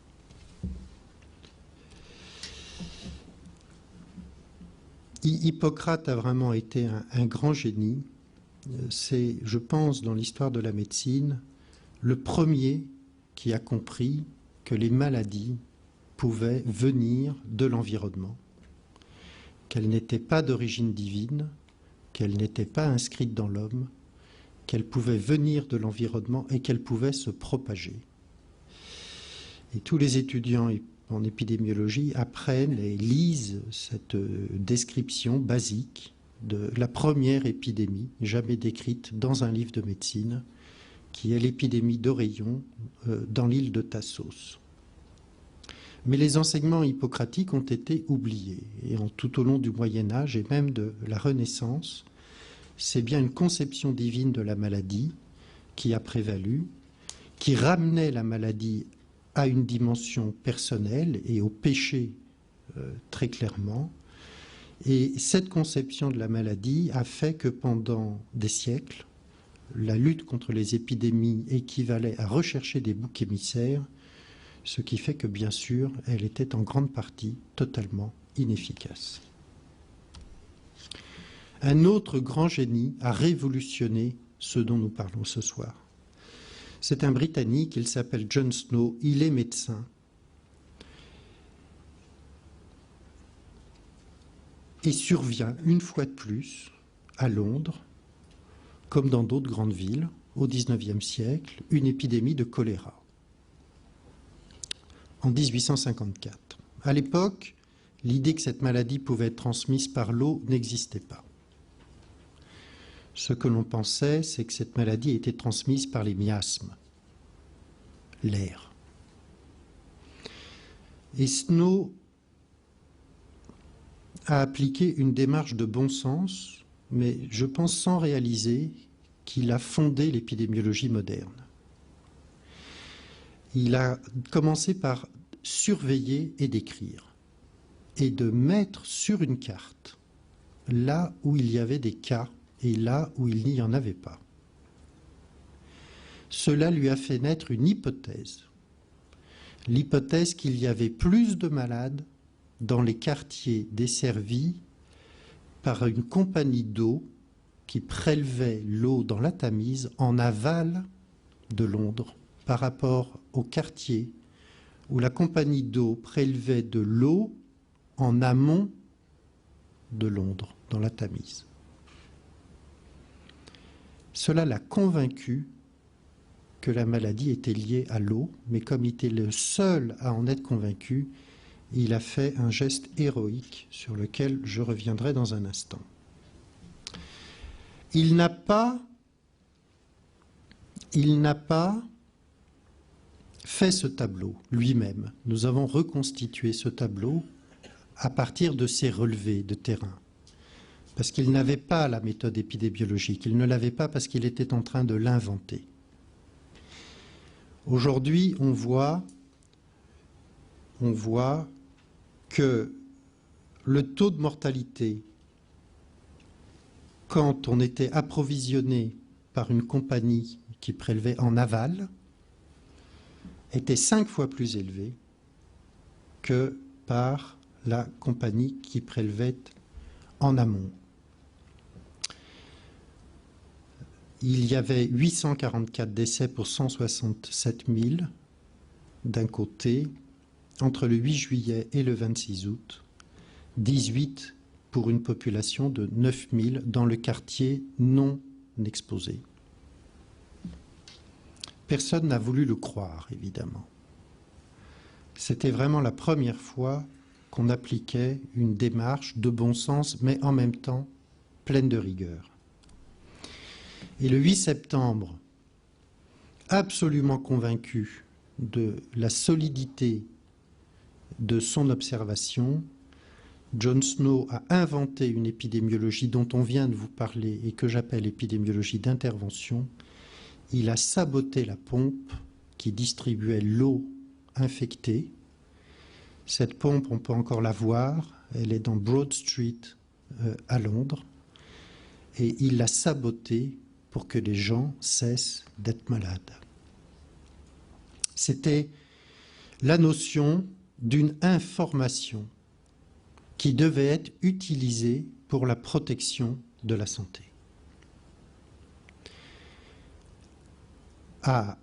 Hippocrate a vraiment été un grand génie. C'est, je pense, dans l'histoire de la médecine, le premier qui a compris que les maladies pouvaient venir de l'environnement, qu'elles n'étaient pas d'origine divine, qu'elles n'étaient pas inscrites dans l'homme, qu'elles pouvaient venir de l'environnement et qu'elles pouvaient se propager. Et tous les étudiants en épidémiologie apprennent et lisent cette description basique de la première épidémie jamais décrite dans un livre de médecine, qui est l'épidémie d'Oreillon dans l'île de Tassos. Mais les enseignements hippocratiques ont été oubliés. Et tout au long du Moyen-Âge et même de la Renaissance, c'est bien une conception divine de la maladie qui a prévalu, qui ramenait la maladie à une dimension personnelle et au péché très clairement. Et cette conception de la maladie a fait que pendant des siècles, la lutte contre les épidémies équivalait à rechercher des boucs émissaires, ce qui fait que, bien sûr, elle était en grande partie totalement inefficace. Un autre grand génie a révolutionné ce dont nous parlons ce soir. C'est un Britannique, il s'appelle John Snow, il est médecin. Et survient une fois de plus à Londres, comme dans d'autres grandes villes, au XIXe siècle, une épidémie de choléra. En 1854. À l'époque, l'idée que cette maladie pouvait être transmise par l'eau n'existait pas. Ce que l'on pensait, c'est que cette maladie était transmise par les miasmes, l'air. Et Snow a appliqué une démarche de bon sens, mais je pense sans réaliser qu'il a fondé l'épidémiologie moderne. Il a commencé par surveiller et décrire, et de mettre sur une carte là où il y avait des cas et là où il n'y en avait pas. Cela lui a fait naître une hypothèse, l'hypothèse qu'il y avait plus de malades dans les quartiers desservis par une compagnie d'eau qui prélevait l'eau dans la Tamise en aval de Londres par rapport au quartier où la compagnie d'eau prélevait de l'eau en amont de Londres, dans la Tamise. Cela l'a convaincu que la maladie était liée à l'eau, mais comme il était le seul à en être convaincu, il a fait un geste héroïque sur lequel je reviendrai dans un instant. Il n'a pas fait ce tableau lui-même. Nous avons reconstitué ce tableau à partir de ses relevés de terrain. Parce qu'il n'avait pas la méthode épidémiologique. Il ne l'avait pas parce qu'il était en train de l'inventer. Aujourd'hui, on voit que le taux de mortalité quand on était approvisionné par une compagnie qui prélevait en aval, était 5 fois plus élevé que par la compagnie qui prélevait en amont. Il y avait 844 décès pour 167 000 d'un côté, entre le 8 juillet et le 26 août, 18 pour une population de 9 000 dans le quartier non exposé. Personne n'a voulu le croire, évidemment. C'était vraiment la première fois qu'on appliquait une démarche de bon sens, mais en même temps pleine de rigueur. Et le 8 septembre, absolument convaincu de la solidité de son observation, John Snow a inventé une épidémiologie dont on vient de vous parler et que j'appelle épidémiologie d'intervention. Il a saboté la pompe qui distribuait l'eau infectée. Cette pompe, on peut encore la voir, elle est dans Broad Street à Londres, et il l'a sabotée pour que les gens cessent d'être malades. C'était la notion d'une information qui devait être utilisée pour la protection de la santé. À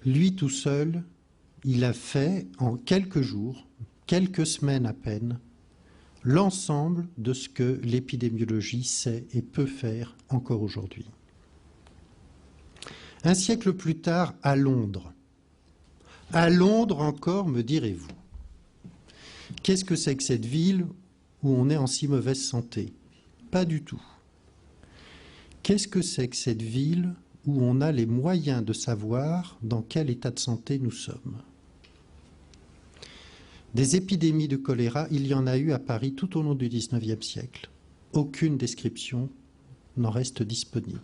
lui tout seul, il a fait en quelques jours, quelques semaines à peine, l'ensemble de ce que l'épidémiologie sait et peut faire encore aujourd'hui. Un siècle plus tard, à Londres encore, me direz-vous. Qu'est-ce que c'est que cette ville où on est en si mauvaise santé? Pas du tout. Qu'est-ce que c'est que cette ville où on a les moyens de savoir dans quel état de santé nous sommes? Des épidémies de choléra, il y en a eu à Paris tout au long du XIXe siècle. Aucune description n'en reste disponible.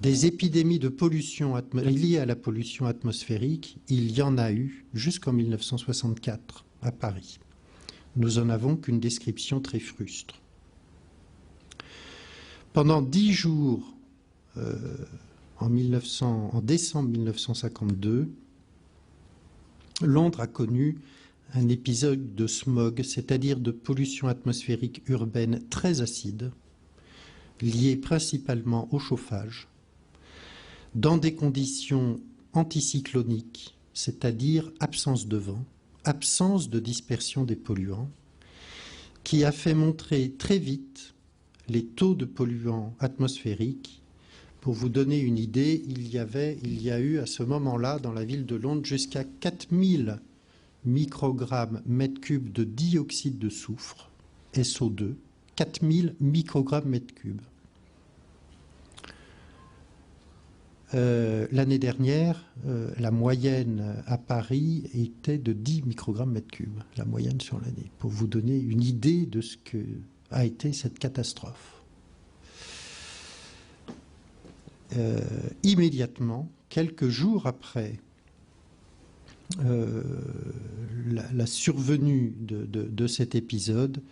Des épidémies de pollution liées à la pollution atmosphérique, il y en a eu jusqu'en 1964 à Paris. Nous en avons qu'une description très frustre. Pendant 10 jours, en décembre 1952, Londres a connu un épisode de smog, c'est-à-dire de pollution atmosphérique urbaine très acide, liée principalement au chauffage, dans des conditions anticycloniques, c'est-à-dire absence de vent, absence de dispersion des polluants, qui a fait montrer très vite les taux de polluants atmosphériques. Pour vous donner une idée, il y a eu à ce moment-là, dans la ville de Londres, jusqu'à 4000 microgrammes mètre cube de dioxyde de soufre, SO2, 4000 microgrammes mètre cube. L'année dernière, la moyenne à Paris était de 10 microgrammes mètre cube, la moyenne sur l'année, pour vous donner une idée de ce que a été cette catastrophe. Immédiatement, quelques jours après la survenue de cet épisode,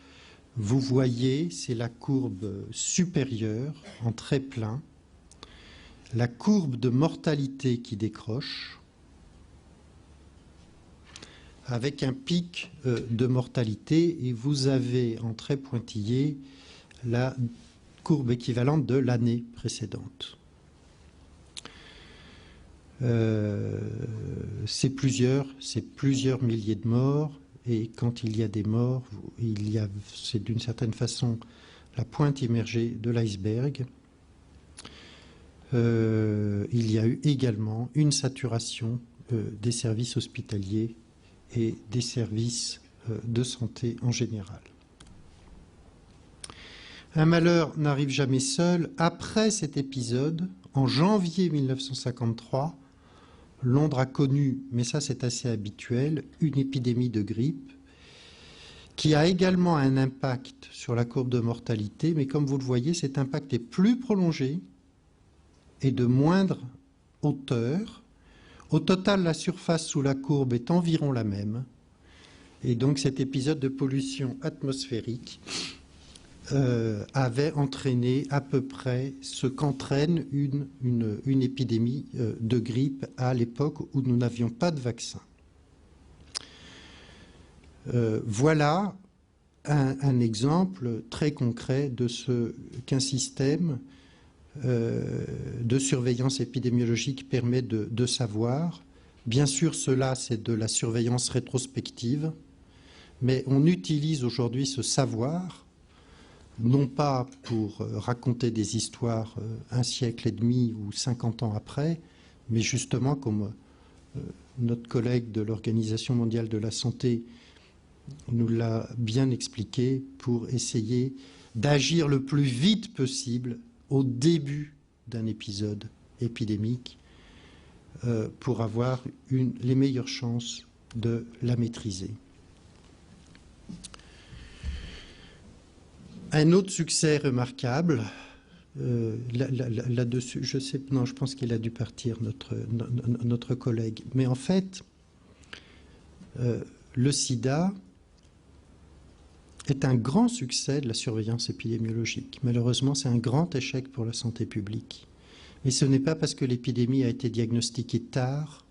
vous voyez, c'est la courbe supérieure en très plein, la courbe de mortalité qui décroche, avec un pic de mortalité, et vous avez en très pointillé la courbe équivalente de l'année précédente. C'est plusieurs milliers de morts, et quand il y a des morts, c'est d'une certaine façon la pointe immergée de l'iceberg. Il y a eu également une saturation des services hospitaliers et des services de santé en général. Un malheur n'arrive jamais seul. Après cet épisode, en janvier 1953, Londres a connu, mais ça c'est assez habituel, une épidémie de grippe qui a également un impact sur la courbe de mortalité, mais comme vous le voyez, cet impact est plus prolongé et de moindre hauteur. Au total, la surface sous la courbe est environ la même. Et donc cet épisode de pollution atmosphérique avait entraîné à peu près ce qu'entraîne une épidémie de grippe à l'époque où nous n'avions pas de vaccin. Voilà un exemple très concret de ce qu'un système de surveillance épidémiologique permet de savoir. Bien sûr, cela, c'est de la surveillance rétrospective, mais on utilise aujourd'hui ce savoir non pas pour raconter des histoires un siècle et demi ou 50 ans après, mais justement, comme notre collègue de l'Organisation mondiale de la santé nous l'a bien expliqué, pour essayer d'agir le plus vite possible au début d'un épisode épidémique pour avoir les meilleures chances de la maîtriser. Un autre succès remarquable, là-dessus, je pense qu'il a dû partir, notre collègue. Mais en fait, le sida est un grand succès de la surveillance épidémiologique. Malheureusement, c'est un grand échec pour la santé publique. Mais ce n'est pas parce que l'épidémie a été diagnostiquée tard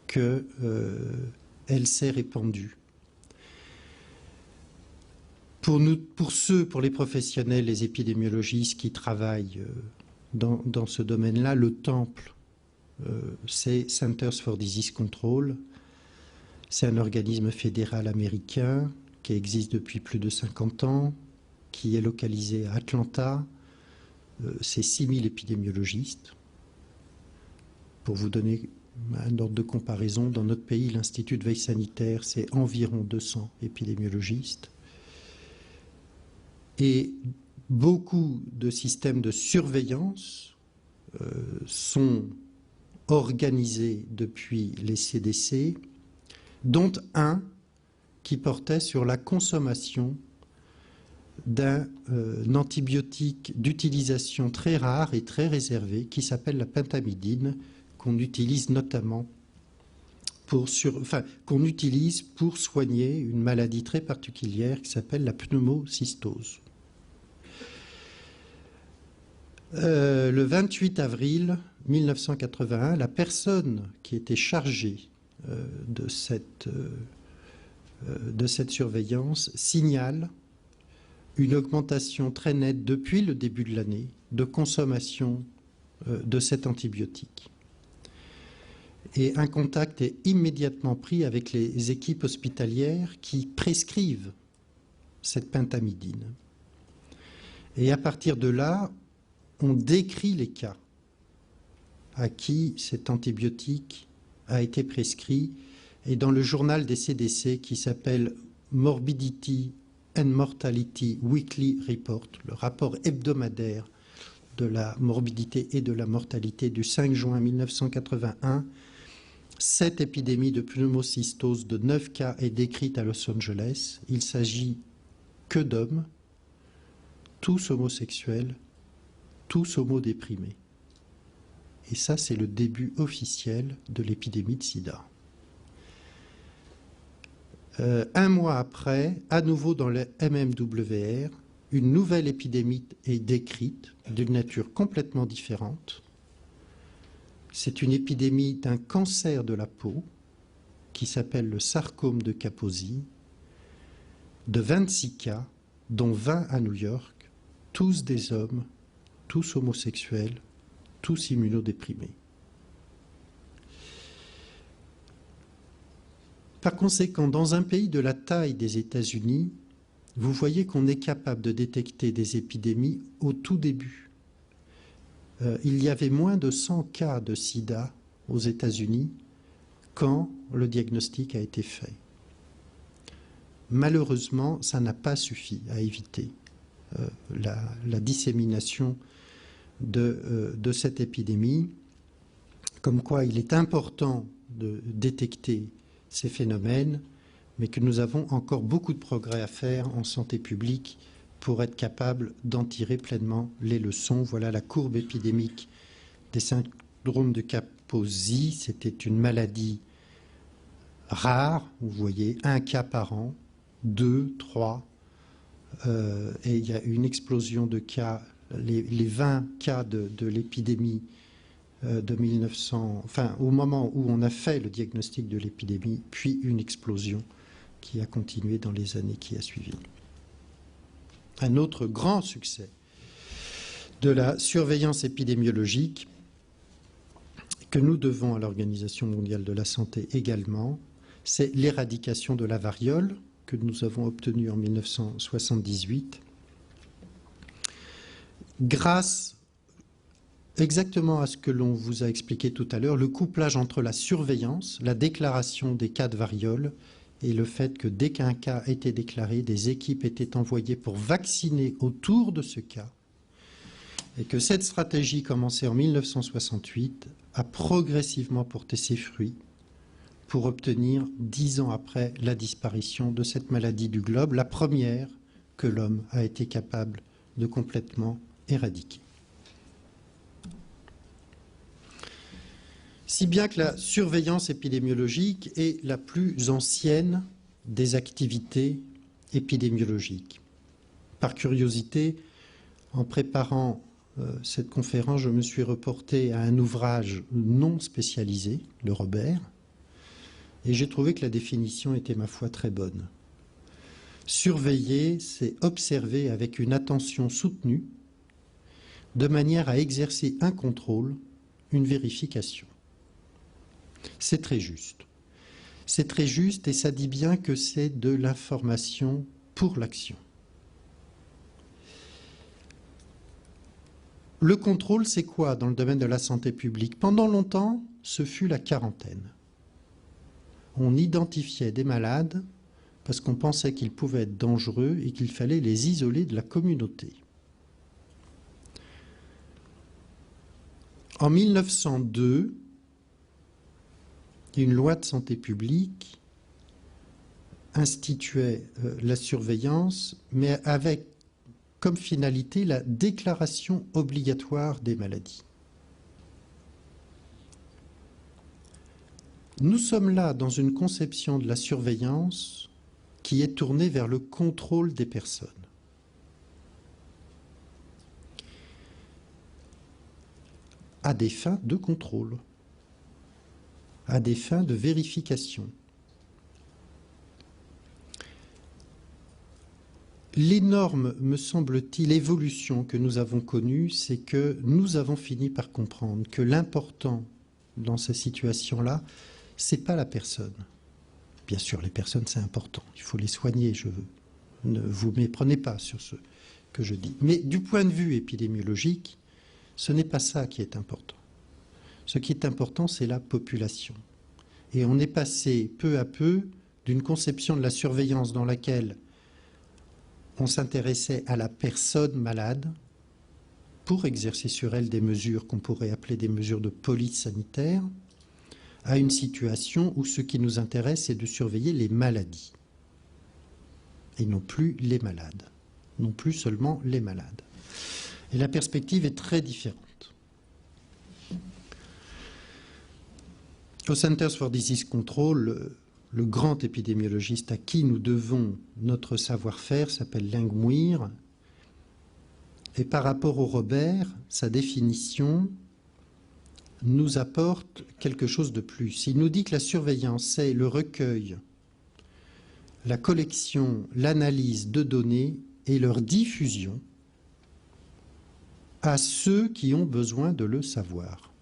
qu'elle s'est répandue. Pour les professionnels, les épidémiologistes qui travaillent dans ce domaine-là, le temple, c'est Centers for Disease Control. C'est un organisme fédéral américain qui existe depuis plus de 50 ans, qui est localisé à Atlanta. C'est 6000 épidémiologistes. Pour vous donner un ordre de comparaison, dans notre pays, l'Institut de veille sanitaire, c'est environ 200 épidémiologistes. Et beaucoup de systèmes de surveillance sont organisés depuis les CDC, dont un qui portait sur la consommation d'un antibiotique d'utilisation très rare et très réservée qui s'appelle la pentamidine, qu'on utilise notamment pour soigner une maladie très particulière qui s'appelle la pneumocystose. Le 28 avril 1981, la personne qui était chargée de cette surveillance signale une augmentation très nette depuis le début de l'année de consommation de cet antibiotique. Et un contact est immédiatement pris avec les équipes hospitalières qui prescrivent cette pentamidine. Et à partir de là, on décrit les cas à qui cet antibiotique a été prescrit. Et dans le journal des CDC qui s'appelle Morbidity and Mortality Weekly Report, le rapport hebdomadaire de la morbidité et de la mortalité du 5 juin 1981, cette épidémie de pneumocystose de 9 cas est décrite à Los Angeles. Il s'agit que d'hommes, tous homosexuels, tous homodéprimés. Et ça, c'est le début officiel de l'épidémie de sida. Un mois après, à nouveau dans le MMWR, une nouvelle épidémie est décrite d'une nature complètement différente. C'est une épidémie d'un cancer de la peau qui s'appelle le sarcome de Kaposi, de 26 cas, dont 20 à New York, tous des hommes, tous homosexuels, tous immunodéprimés. Par conséquent, dans un pays de la taille des États-Unis, vous voyez qu'on est capable de détecter des épidémies au tout début. Il y avait moins de 100 cas de sida aux États-Unis quand le diagnostic a été fait. Malheureusement, ça n'a pas suffi à éviter la dissémination de cette épidémie, comme quoi il est important de détecter ces phénomènes, mais que nous avons encore beaucoup de progrès à faire en santé publique pour être capable d'en tirer pleinement les leçons. Voilà la courbe épidémique des syndromes de Kaposi. C'était une maladie rare, vous voyez, 1 cas par an, 2, 3, et il y a une explosion de cas, les 20 cas de l'épidémie de 1900, enfin au moment où on a fait le diagnostic de l'épidémie, puis une explosion qui a continué dans les années qui a suivi. Un autre grand succès de la surveillance épidémiologique que nous devons à l'Organisation mondiale de la santé également, c'est l'éradication de la variole que nous avons obtenue en 1978 grâce exactement à ce que l'on vous a expliqué tout à l'heure, le couplage entre la surveillance, la déclaration des cas de variole et le fait que dès qu'un cas était déclaré, des équipes étaient envoyées pour vacciner autour de ce cas et que cette stratégie commencée en 1968 a progressivement porté ses fruits pour obtenir, 10 ans après la disparition de cette maladie du globe, la première que l'homme a été capable de complètement éradiquer. Si bien que la surveillance épidémiologique est la plus ancienne des activités épidémiologiques. Par curiosité, en préparant cette conférence, je me suis reporté à un ouvrage non spécialisé, le Robert, et j'ai trouvé que la définition était, ma foi, très bonne. Surveiller, c'est observer avec une attention soutenue, de manière à exercer un contrôle, une vérification. C'est très juste. C'est très juste et ça dit bien que c'est de l'information pour l'action. Le contrôle, c'est quoi dans le domaine de la santé publique? Pendant longtemps, ce fut la quarantaine. On identifiait des malades parce qu'on pensait qu'ils pouvaient être dangereux et qu'il fallait les isoler de la communauté. En 1902, une loi de santé publique instituait la surveillance, mais avec comme finalité la déclaration obligatoire des maladies. Nous sommes là dans une conception de la surveillance qui est tournée vers le contrôle des personnes. À des fins de contrôle, à des fins de vérification. L'énorme, me semble-t-il, évolution que nous avons connue, c'est que nous avons fini par comprendre que l'important dans ces situations-là, ce n'est pas la personne. Bien sûr, les personnes, c'est important. Il faut les soigner, ne vous méprenez pas sur ce que je dis. Mais du point de vue épidémiologique, ce n'est pas ça qui est important. Ce qui est important, c'est la population. Et on est passé peu à peu d'une conception de la surveillance dans laquelle on s'intéressait à la personne malade pour exercer sur elle des mesures qu'on pourrait appeler des mesures de police sanitaire, à une situation où ce qui nous intéresse, c'est de surveiller les maladies, et non plus les malades, non plus seulement les malades. Et la perspective est très différente. Au Centers for Disease Control, le grand épidémiologiste à qui nous devons notre savoir-faire s'appelle Langmuir. Et par rapport au Robert, sa définition nous apporte quelque chose de plus. Il nous dit que la surveillance, c'est le recueil, la collection, l'analyse de données et leur diffusion à ceux qui ont besoin de le savoir.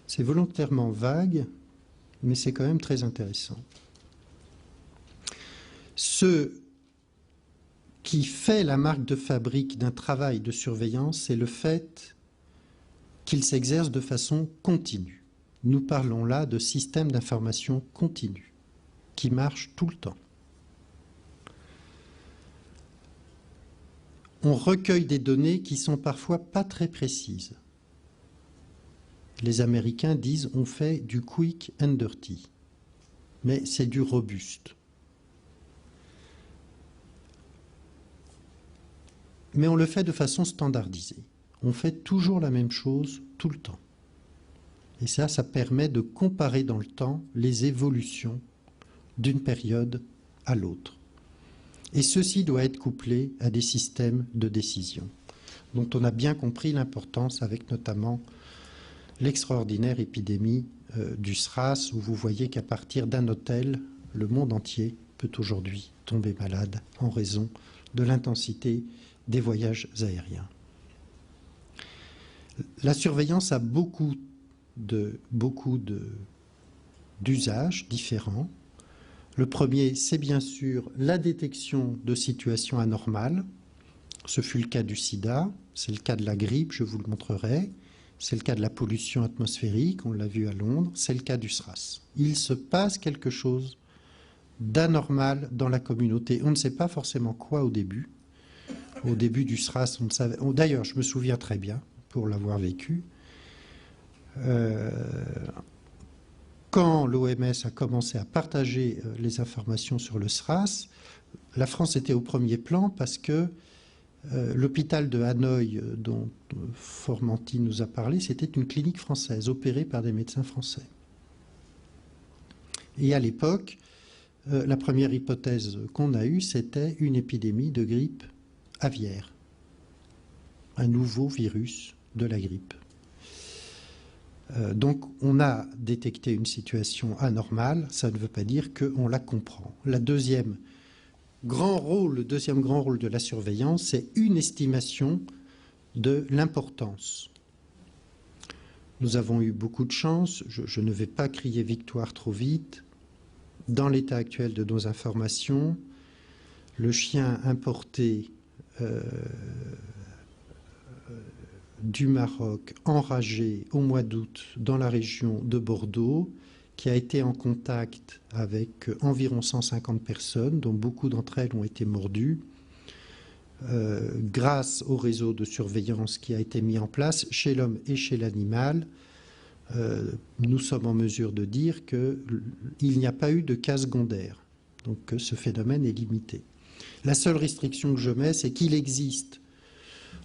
C'est volontairement vague, mais c'est quand même très intéressant. Ce qui fait la marque de fabrique d'un travail de surveillance, c'est le fait qu'il s'exerce de façon continue. Nous parlons là de système d'information continu, qui marche tout le temps. On recueille des données qui sont parfois pas très précises. Les Américains disent on fait du quick and dirty, mais c'est du robuste. Mais on le fait de façon standardisée. On fait toujours la même chose tout le temps. Et ça permet de comparer dans le temps les évolutions d'une période à l'autre. Et ceci doit être couplé à des systèmes de décision, dont on a bien compris l'importance avec notamment l'extraordinaire épidémie du SRAS, où vous voyez qu'à partir d'un hôtel, le monde entier peut aujourd'hui tomber malade en raison de l'intensité des voyages aériens. La surveillance a beaucoup d'usages différents. Le premier, c'est bien sûr la détection de situations anormales. Ce fut le cas du sida, c'est le cas de la grippe, je vous le montrerai. C'est le cas de la pollution atmosphérique, on l'a vu à Londres, c'est le cas du SRAS. Il se passe quelque chose d'anormal dans la communauté. On ne sait pas forcément quoi au début. Au début du SRAS, on ne savait... D'ailleurs, je me souviens très bien, pour l'avoir vécu, quand l'OMS a commencé à partager les informations sur le SRAS, la France était au premier plan parce que l'hôpital de Hanoï, dont Formanti nous a parlé, c'était une clinique française, opérée par des médecins français. Et à l'époque, la première hypothèse qu'on a eue, c'était une épidémie de grippe aviaire, un nouveau virus de la grippe. Donc on a détecté une situation anormale, ça ne veut pas dire qu'on la comprend. Le deuxième grand rôle de la surveillance, c'est une estimation de l'importance. Nous avons eu beaucoup de chance, je ne vais pas crier victoire trop vite. Dans l'état actuel de nos informations, le chien importé du Maroc, enragé au mois d'août dans la région de Bordeaux, qui a été en contact avec environ 150 personnes, dont beaucoup d'entre elles ont été mordues, grâce au réseau de surveillance qui a été mis en place chez l'homme et chez l'animal, nous sommes en mesure de dire qu'il n'y a pas eu de cas secondaires, donc que ce phénomène est limité. La seule restriction que je mets, c'est qu'il existe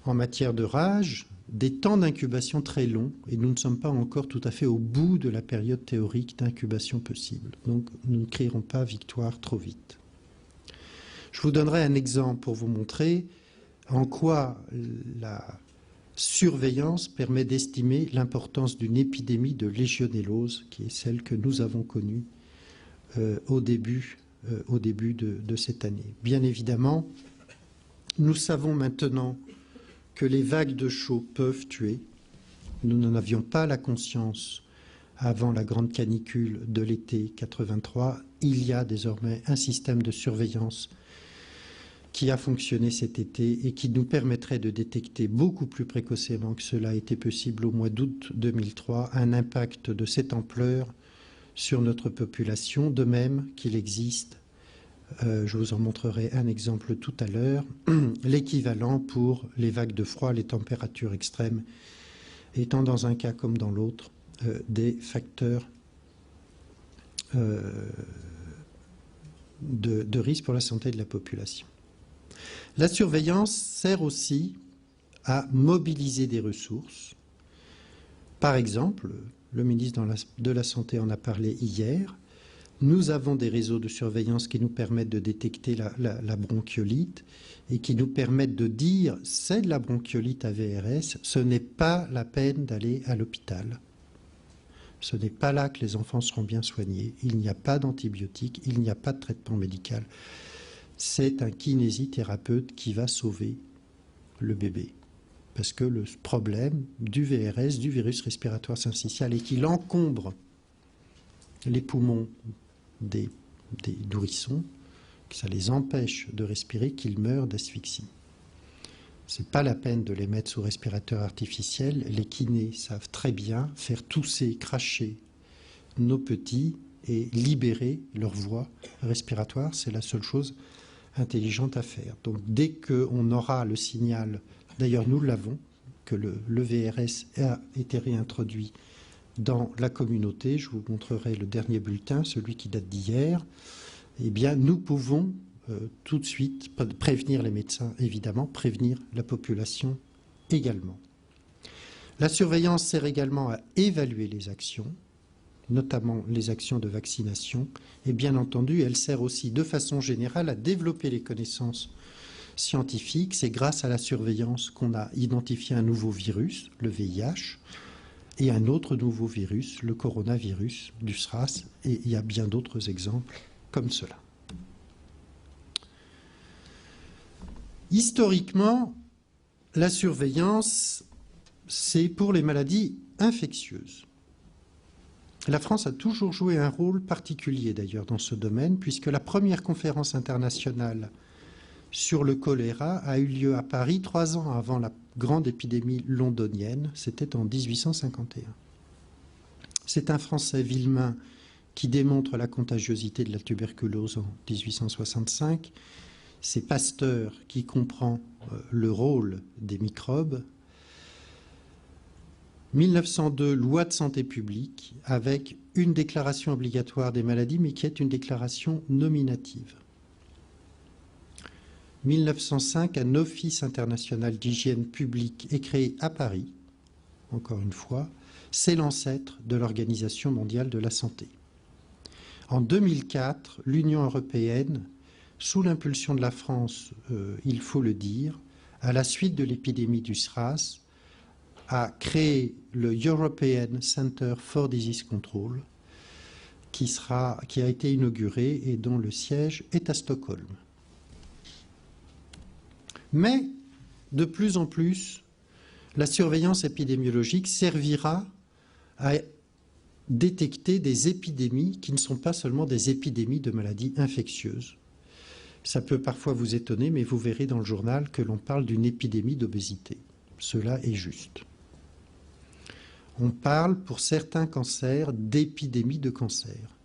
en matière de rage des temps d'incubation très longs, et nous ne sommes pas encore tout à fait au bout de la période théorique d'incubation possible. Donc nous ne crierons pas victoire trop vite. Je vous donnerai un exemple pour vous montrer en quoi la surveillance permet d'estimer l'importance d'une épidémie de légionellose, qui est celle que nous avons connue au début de cette année. Bien évidemment, nous savons maintenant que les vagues de chaud peuvent tuer. Nous n'en avions pas la conscience avant la grande canicule de l'été 83. Il y a désormais un système de surveillance qui a fonctionné cet été et qui nous permettrait de détecter beaucoup plus précocement que cela a été possible au mois d'août 2003 un impact de cette ampleur sur notre population, de même qu'il existe, je vous en montrerai un exemple tout à l'heure, l'équivalent pour les vagues de froid, les températures extrêmes, étant dans un cas comme dans l'autre des facteurs de risque pour la santé de la population. La surveillance sert aussi à mobiliser des ressources. Par exemple, le ministre de la Santé en a parlé hier, nous avons des réseaux de surveillance qui nous permettent de détecter la bronchiolite et qui nous permettent de dire c'est de la bronchiolite à VRS, ce n'est pas la peine d'aller à l'hôpital. Ce n'est pas là que les enfants seront bien soignés. Il n'y a pas d'antibiotiques, il n'y a pas de traitement médical. C'est un kinésithérapeute qui va sauver le bébé. Parce que le problème du VRS, du virus respiratoire syncytial, est qu'il encombre les poumons des nourrissons, que ça les empêche de respirer, qu'ils meurent d'asphyxie. Ce n'est pas la peine de les mettre sous respirateur artificiel. Les kinés savent très bien faire tousser, cracher nos petits et libérer leur voie respiratoire. C'est la seule chose intelligente à faire. Donc dès qu'on aura le signal, d'ailleurs nous l'avons, que le VRS a été réintroduit dans la communauté, je vous montrerai le dernier bulletin, celui qui date d'hier, eh bien nous pouvons tout de suite prévenir les médecins, évidemment, prévenir la population également. La surveillance sert également à évaluer les actions. notamment les actions de vaccination. Et bien entendu, elle sert aussi de façon générale à développer les connaissances scientifiques. C'est grâce à la surveillance qu'on a identifié un nouveau virus, le VIH, et un autre nouveau virus, le coronavirus du SRAS. Et il y a bien d'autres exemples comme cela. Historiquement, la surveillance, c'est pour les maladies infectieuses. La France a toujours joué un rôle particulier d'ailleurs dans ce domaine, puisque la première conférence internationale sur le choléra a eu lieu à Paris 3 ans avant la grande épidémie londonienne, c'était en 1851. C'est un Français, Villemain, qui démontre la contagiosité de la tuberculose en 1865. C'est Pasteur qui comprend le rôle des microbes. 1902, loi de santé publique, avec une déclaration obligatoire des maladies, mais qui est une déclaration nominative. 1905, un office international d'hygiène publique est créé à Paris, encore une fois, c'est l'ancêtre de l'Organisation mondiale de la santé. En 2004, l'Union européenne, sous l'impulsion de la France, il faut le dire, à la suite de l'épidémie du SRAS, a créé le European Center for Disease Control, qui a été inauguré et dont le siège est à Stockholm. Mais, de plus en plus, la surveillance épidémiologique servira à détecter des épidémies qui ne sont pas seulement des épidémies de maladies infectieuses. Ça peut parfois vous étonner, mais vous verrez dans le journal que l'on parle d'une épidémie d'obésité. Cela est juste. On parle pour certains cancers d'épidémie de cancer.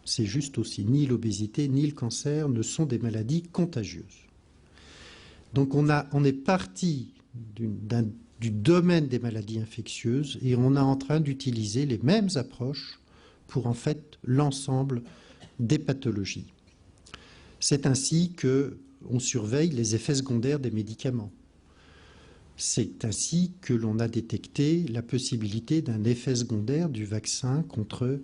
C'est juste aussi. Ni l'obésité ni le cancer ne sont des maladies contagieuses. Donc on est parti du domaine des maladies infectieuses et on est en train d'utiliser les mêmes approches pour en fait l'ensemble des pathologies. C'est ainsi qu'on surveille les effets secondaires des médicaments. C'est ainsi que l'on a détecté la possibilité d'un effet secondaire du vaccin contre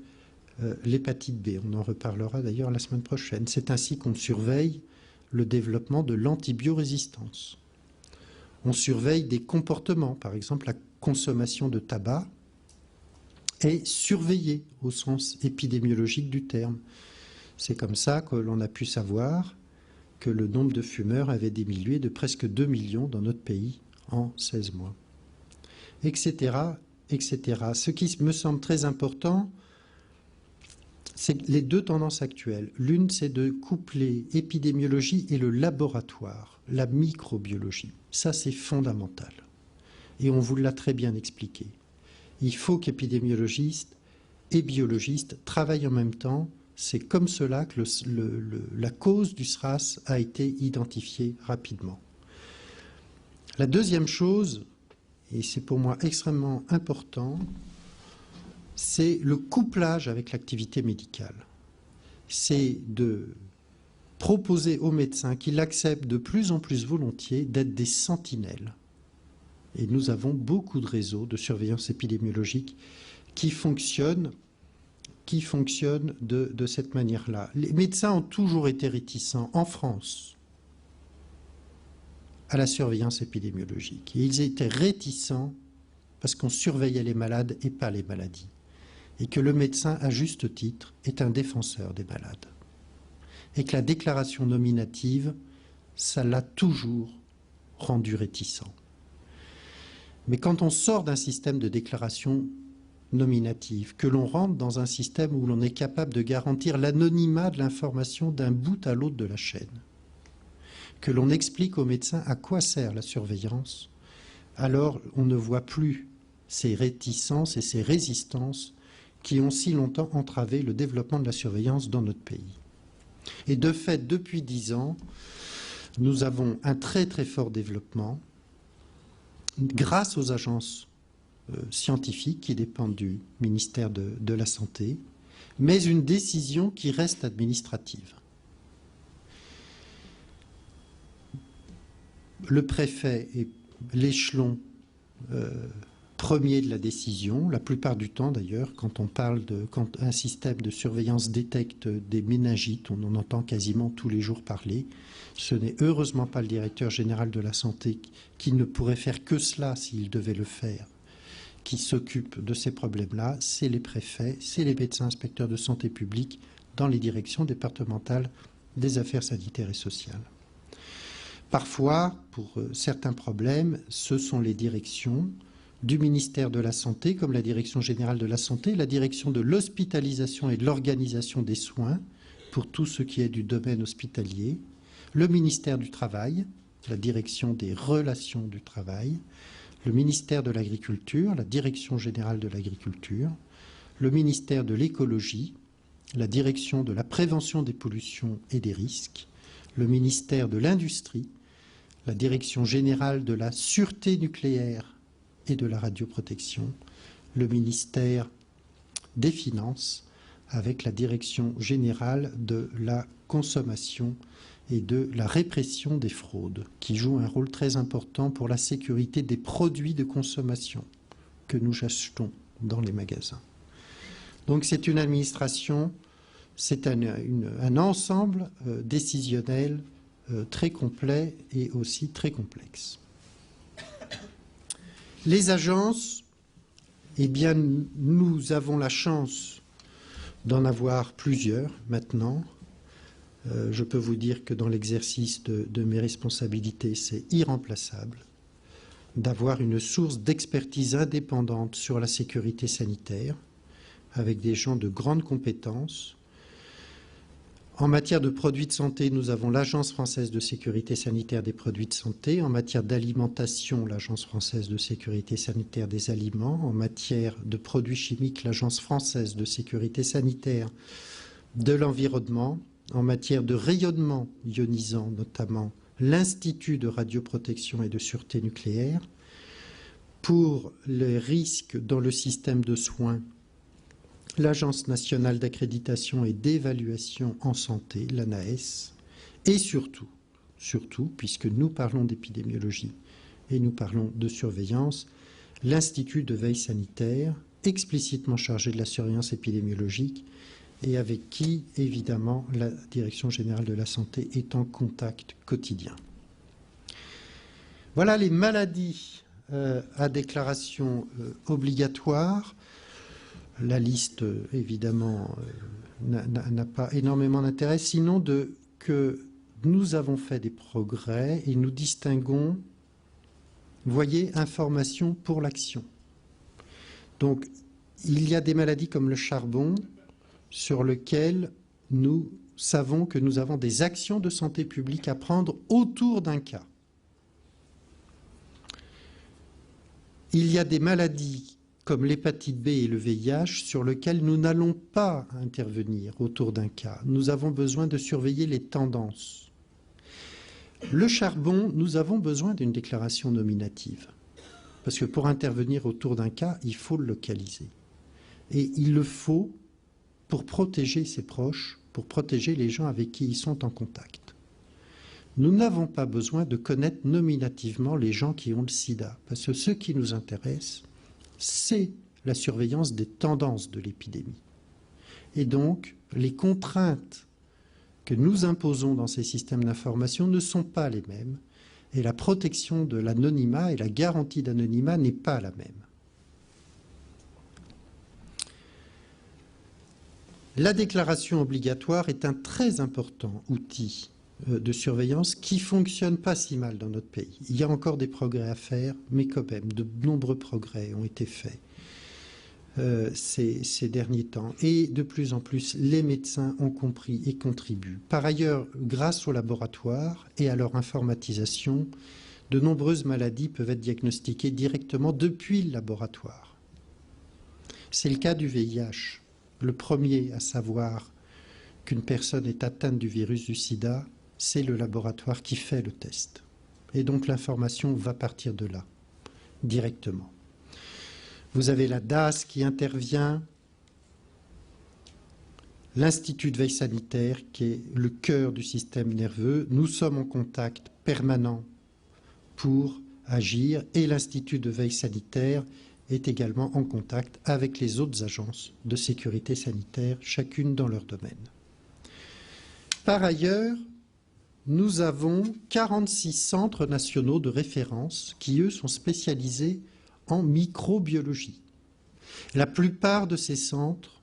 l'hépatite B. On en reparlera d'ailleurs la semaine prochaine. C'est ainsi qu'on surveille le développement de l'antibiorésistance. On surveille des comportements, par exemple la consommation de tabac est surveillée au sens épidémiologique du terme. C'est comme ça que l'on a pu savoir que le nombre de fumeurs avait diminué de presque 2 millions dans notre pays en 16 mois, etc., etc. Ce qui me semble très important, c'est les deux tendances actuelles. L'une, c'est de coupler épidémiologie et le laboratoire, la microbiologie. Ça, c'est fondamental. Et on vous l'a très bien expliqué. Il faut qu'épidémiologistes et biologistes travaillent en même temps. C'est comme cela que la cause du SRAS a été identifiée rapidement. La deuxième chose, et c'est pour moi extrêmement important, c'est le couplage avec l'activité médicale. C'est de proposer aux médecins qu'ils acceptent de plus en plus volontiers d'être des sentinelles. Et nous avons beaucoup de réseaux de surveillance épidémiologique qui fonctionnent de cette manière-là. Les médecins ont toujours été réticents en France à la surveillance épidémiologique. Et ils étaient réticents parce qu'on surveillait les malades et pas les maladies. Et que le médecin, à juste titre, est un défenseur des malades. Et que la déclaration nominative, ça l'a toujours rendu réticent. Mais quand on sort d'un système de déclaration nominative, que l'on rentre dans un système où l'on est capable de garantir l'anonymat de l'information d'un bout à l'autre de la chaîne, que l'on explique aux médecins à quoi sert la surveillance, alors on ne voit plus ces réticences et ces résistances qui ont si longtemps entravé le développement de la surveillance dans notre pays. Et de fait, depuis 10 ans, nous avons un très très fort développement grâce aux agences scientifiques qui dépendent du ministère de la Santé, mais une décision qui reste administrative. Le préfet est l'échelon premier de la décision, la plupart du temps d'ailleurs, quand un système de surveillance détecte des méningites, on en entend quasiment tous les jours parler. Ce n'est heureusement pas le directeur général de la santé qui ne pourrait faire que cela s'il devait le faire, qui s'occupe de ces problèmes-là, c'est les préfets, c'est les médecins inspecteurs de santé publique dans les directions départementales des affaires sanitaires et sociales. Parfois, pour certains problèmes, ce sont les directions du ministère de la Santé, comme la Direction générale de la santé, la Direction de l'hospitalisation et de l'organisation des soins, pour tout ce qui est du domaine hospitalier, le ministère du Travail, la Direction des relations du travail, le ministère de l'Agriculture, la Direction générale de l'Agriculture, le ministère de l'Écologie, la Direction de la prévention des pollutions et des risques, le ministère de l'Industrie, la Direction générale de la sûreté nucléaire et de la radioprotection, le ministère des Finances, avec la Direction générale de la consommation et de la répression des fraudes, qui joue un rôle très important pour la sécurité des produits de consommation que nous achetons dans les magasins. Donc c'est une administration, c'est un ensemble décisionnel très complet et aussi très complexe. Les agences, eh bien, nous avons la chance d'en avoir plusieurs maintenant. Je peux vous dire que dans l'exercice de mes responsabilités, c'est irremplaçable d'avoir une source d'expertise indépendante sur la sécurité sanitaire, avec des gens de grandes compétences. En matière de produits de santé, nous avons l'Agence française de sécurité sanitaire des produits de santé. En matière d'alimentation, l'Agence française de sécurité sanitaire des aliments. En matière de produits chimiques, l'Agence française de sécurité sanitaire de l'environnement. En matière de rayonnement ionisant, notamment l'Institut de radioprotection et de sûreté nucléaire. Pour les risques dans le système de soins, l'Agence nationale d'accréditation et d'évaluation en santé, l'ANAS, et surtout, puisque nous parlons d'épidémiologie et nous parlons de surveillance, l'Institut de veille sanitaire, explicitement chargé de la surveillance épidémiologique et avec qui, évidemment, la Direction générale de la santé est en contact quotidien. Voilà les maladies à déclaration obligatoire. La liste, évidemment, n'a pas énormément d'intérêt, sinon que nous avons fait des progrès et nous distinguons, voyez, information pour l'action. Donc, il y a des maladies comme le charbon sur lesquelles nous savons que nous avons des actions de santé publique à prendre autour d'un cas. Il y a des maladies comme l'hépatite B et le VIH, sur lequel nous n'allons pas intervenir autour d'un cas. Nous avons besoin de surveiller les tendances. Le charbon, nous avons besoin d'une déclaration nominative. Parce que pour intervenir autour d'un cas, il faut le localiser. Et il le faut pour protéger ses proches, pour protéger les gens avec qui ils sont en contact. Nous n'avons pas besoin de connaître nominativement les gens qui ont le sida. Parce que ce qui nous intéresse, c'est la surveillance des tendances de l'épidémie. Et donc, les contraintes que nous imposons dans ces systèmes d'information ne sont pas les mêmes, et la protection de l'anonymat et la garantie d'anonymat n'est pas la même. La déclaration obligatoire est un très important outil de surveillance qui ne fonctionne pas si mal dans notre pays. Il y a encore des progrès à faire, mais quand même, de nombreux progrès ont été faits ces derniers temps. Et de plus en plus, les médecins ont compris et contribuent. Par ailleurs, grâce aux laboratoires et à leur informatisation, de nombreuses maladies peuvent être diagnostiquées directement depuis le laboratoire. C'est le cas du VIH. Le premier à savoir qu'une personne est atteinte du virus du sida, c'est le laboratoire qui fait le test. Et donc l'information va partir de là, directement. Vous avez la DAS qui intervient, l'Institut de veille sanitaire qui est le cœur du système nerveux. Nous sommes en contact permanent pour agir et l'Institut de veille sanitaire est également en contact avec les autres agences de sécurité sanitaire, chacune dans leur domaine. Par ailleurs, nous avons 46 centres nationaux de référence qui, eux, sont spécialisés en microbiologie. La plupart de ces centres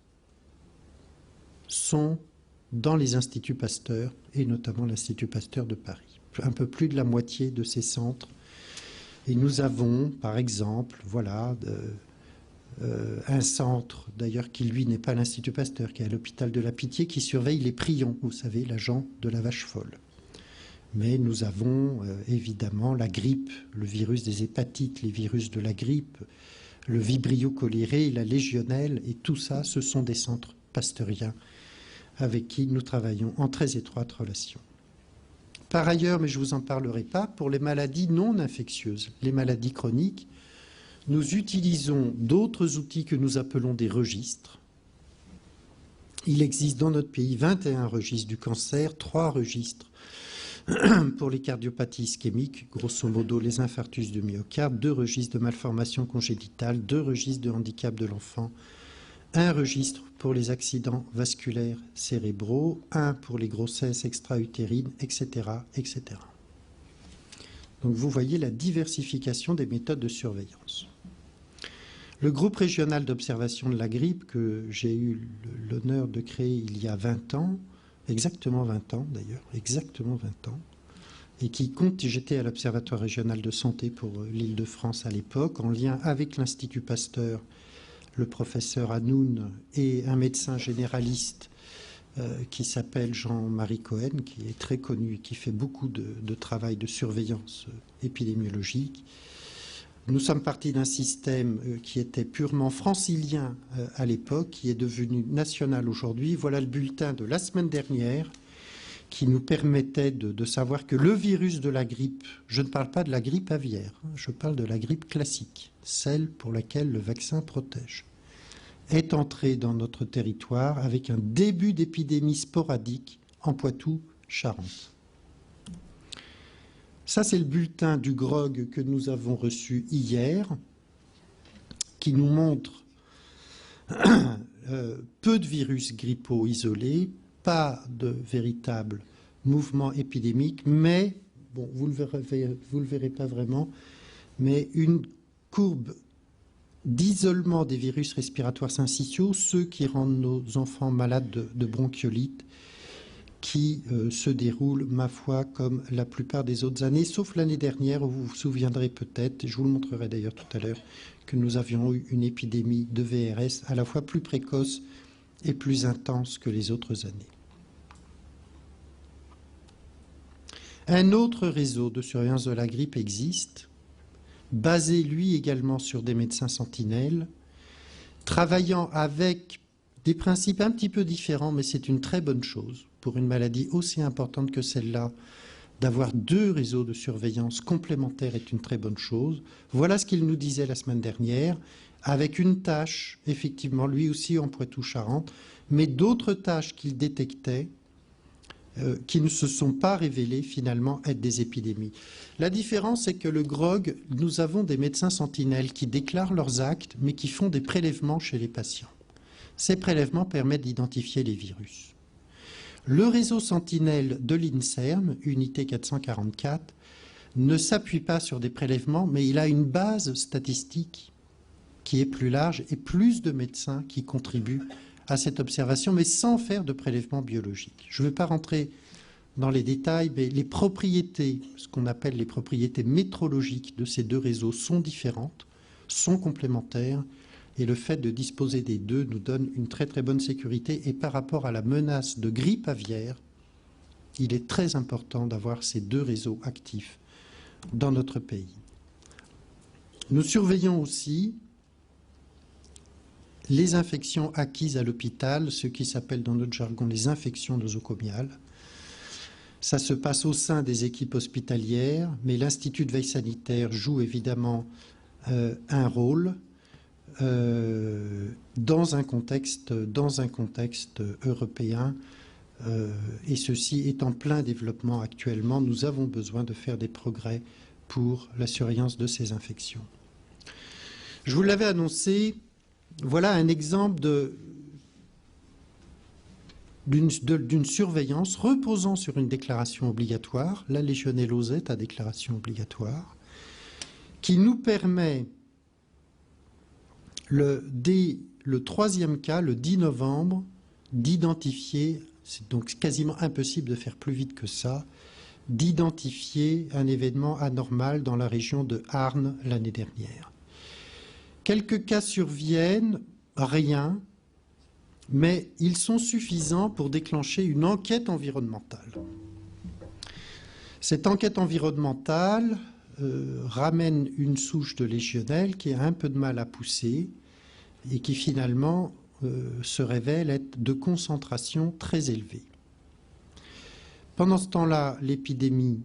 sont dans les instituts Pasteur, et notamment l'Institut Pasteur de Paris. Un peu plus de la moitié de ces centres. Et nous avons, par exemple, voilà, un centre, d'ailleurs, qui, lui, n'est pas l'Institut Pasteur, qui est à l'hôpital de la Pitié, qui surveille les prions, vous savez, l'agent de la vache folle. Mais nous avons évidemment la grippe, le virus des hépatites, les virus de la grippe, le vibrio choléré, la légionnelle, et tout ça, ce sont des centres pasteuriens avec qui nous travaillons en très étroite relation. Par ailleurs, mais je ne vous en parlerai pas, pour les maladies non infectieuses, les maladies chroniques, nous utilisons d'autres outils que nous appelons des registres. Il existe dans notre pays 21 registres du cancer, 3 registres pour les cardiopathies ischémiques, grosso modo les infarctus du myocarde, 2 registres de malformations congénitales, 2 registres de handicap de l'enfant, 1 registre pour les accidents vasculaires cérébraux, 1 pour les grossesses extra-utérines, etc., etc. Donc vous voyez la diversification des méthodes de surveillance. Le groupe régional d'observation de la grippe que j'ai eu l'honneur de créer il y a 20 ans, exactement 20 ans d'ailleurs, exactement 20 ans, et qui compte, j'étais à l'Observatoire régional de santé pour l'Île-de-France à l'époque, en lien avec l'Institut Pasteur, le professeur Hanoun et un médecin généraliste qui s'appelle Jean-Marie Cohen, qui est très connu et qui fait beaucoup de travail de surveillance épidémiologique. Nous sommes partis d'un système qui était purement francilien à l'époque, qui est devenu national aujourd'hui. Voilà le bulletin de la semaine dernière qui nous permettait de savoir que le virus de la grippe, je ne parle pas de la grippe aviaire, je parle de la grippe classique, celle pour laquelle le vaccin protège, est entré dans notre territoire avec un début d'épidémie sporadique en Poitou-Charentes. Ça, c'est le bulletin du GROG que nous avons reçu hier, qui nous montre peu de virus grippaux isolés, pas de véritable mouvement épidémique, mais, bon, vous le verrez pas vraiment, mais une courbe d'isolement des virus respiratoires syncytiaux, ceux qui rendent nos enfants malades de bronchiolite, qui se déroule, ma foi, comme la plupart des autres années, sauf l'année dernière, où vous vous souviendrez peut-être, je vous le montrerai d'ailleurs tout à l'heure, que nous avions eu une épidémie de VRS à la fois plus précoce et plus intense que les autres années. Un autre réseau de surveillance de la grippe existe, basé lui également sur des médecins sentinelles, travaillant avec des principes un petit peu différents, mais c'est une très bonne chose pour une maladie aussi importante que celle-là. D'avoir 2 réseaux de surveillance complémentaires est une très bonne chose. Voilà ce qu'il nous disait la semaine dernière, avec une tâche, effectivement, lui aussi en Poitou-Charentes, mais d'autres tâches qu'il détectait qui ne se sont pas révélées finalement être des épidémies. La différence, c'est que le GROG, nous avons des médecins sentinelles qui déclarent leurs actes, mais qui font des prélèvements chez les patients. Ces prélèvements permettent d'identifier les virus. Le réseau sentinelle de l'INSERM, unité 444, ne s'appuie pas sur des prélèvements, mais il a une base statistique qui est plus large et plus de médecins qui contribuent à cette observation, mais sans faire de prélèvement biologique. Je ne vais pas rentrer dans les détails, mais les propriétés, ce qu'on appelle les propriétés métrologiques de ces 2 réseaux sont différentes, sont complémentaires, et le fait de disposer des 2 nous donne une très très bonne sécurité. Et par rapport à la menace de grippe aviaire, il est très important d'avoir ces 2 réseaux actifs dans notre pays. Nous surveillons aussi les infections acquises à l'hôpital, ce qui s'appelle dans notre jargon les infections nosocomiales. Ça se passe au sein des équipes hospitalières, mais l'Institut de veille sanitaire joue évidemment un rôle dans un contexte européen, et ceci est en plein développement actuellement. Nous avons besoin de faire des progrès pour la surveillance de ces infections. Je vous l'avais annoncé, voilà un exemple d'une surveillance reposant sur une déclaration obligatoire, la Legionellose à déclaration obligatoire, qui nous permet, dès le 3e cas, le 10 novembre, d'identifier, c'est donc quasiment impossible de faire plus vite que ça, d'identifier un événement anormal dans la région de Arnes l'année dernière. Quelques cas surviennent, rien, mais ils sont suffisants pour déclencher une enquête environnementale. Cette enquête environnementale ramène une souche de Legionelle qui a un peu de mal à pousser et qui finalement se révèle être de concentration très élevée. Pendant ce temps-là, l'épidémie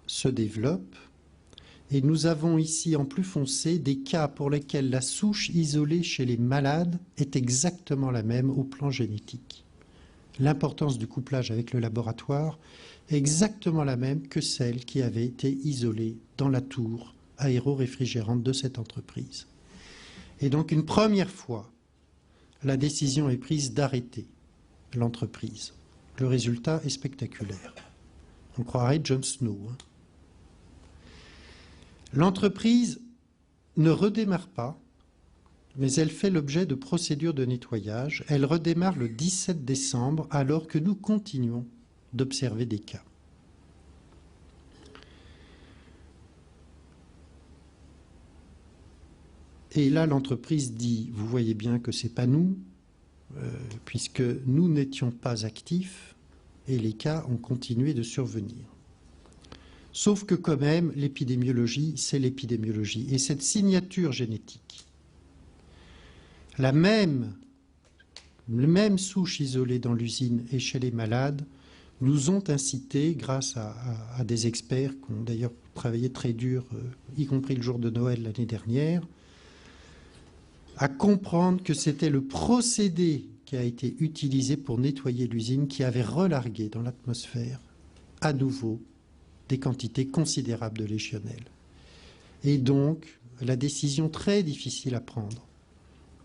se développe et nous avons ici en plus foncé des cas pour lesquels la souche isolée chez les malades est exactement la même au plan génétique. L'importance du couplage avec le laboratoire est exactement la même que celle qui avait été isolée dans la tour aéro-réfrigérante de cette entreprise. Et donc une première fois, la décision est prise d'arrêter l'entreprise. Le résultat est spectaculaire. On croirait Jon Snow. L'entreprise ne redémarre pas, mais elle fait l'objet de procédures de nettoyage. Elle redémarre le 17 décembre, alors que nous continuons d'observer des cas. Et là, l'entreprise dit, vous voyez bien que ce n'est pas nous, puisque nous n'étions pas actifs et les cas ont continué de survenir. Sauf que quand même, l'épidémiologie, c'est l'épidémiologie. Et cette signature génétique, la même souche isolée dans l'usine et chez les malades, nous ont incité, grâce à des experts qui ont d'ailleurs travaillé très dur, y compris le jour de Noël l'année dernière, à comprendre que c'était le procédé qui a été utilisé pour nettoyer l'usine qui avait relargué dans l'atmosphère à nouveau des quantités considérables de Legionelle. Et donc, la décision très difficile à prendre,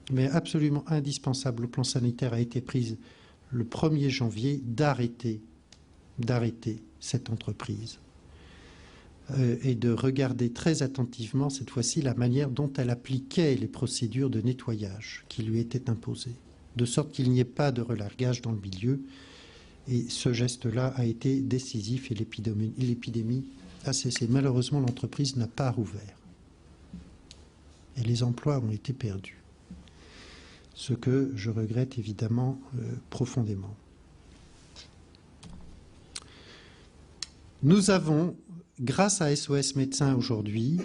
mais absolument indispensable au plan sanitaire, a été prise le 1er janvier d'arrêter cette entreprise et de regarder très attentivement cette fois-ci la manière dont elle appliquait les procédures de nettoyage qui lui étaient imposées, de sorte qu'il n'y ait pas de relargage dans le milieu. Et ce geste-là a été décisif et l'épidémie a cessé. Malheureusement, l'entreprise n'a pas rouvert. Et les emplois ont été perdus. Ce que je regrette évidemment profondément. Nous avons, grâce à SOS Médecins aujourd'hui,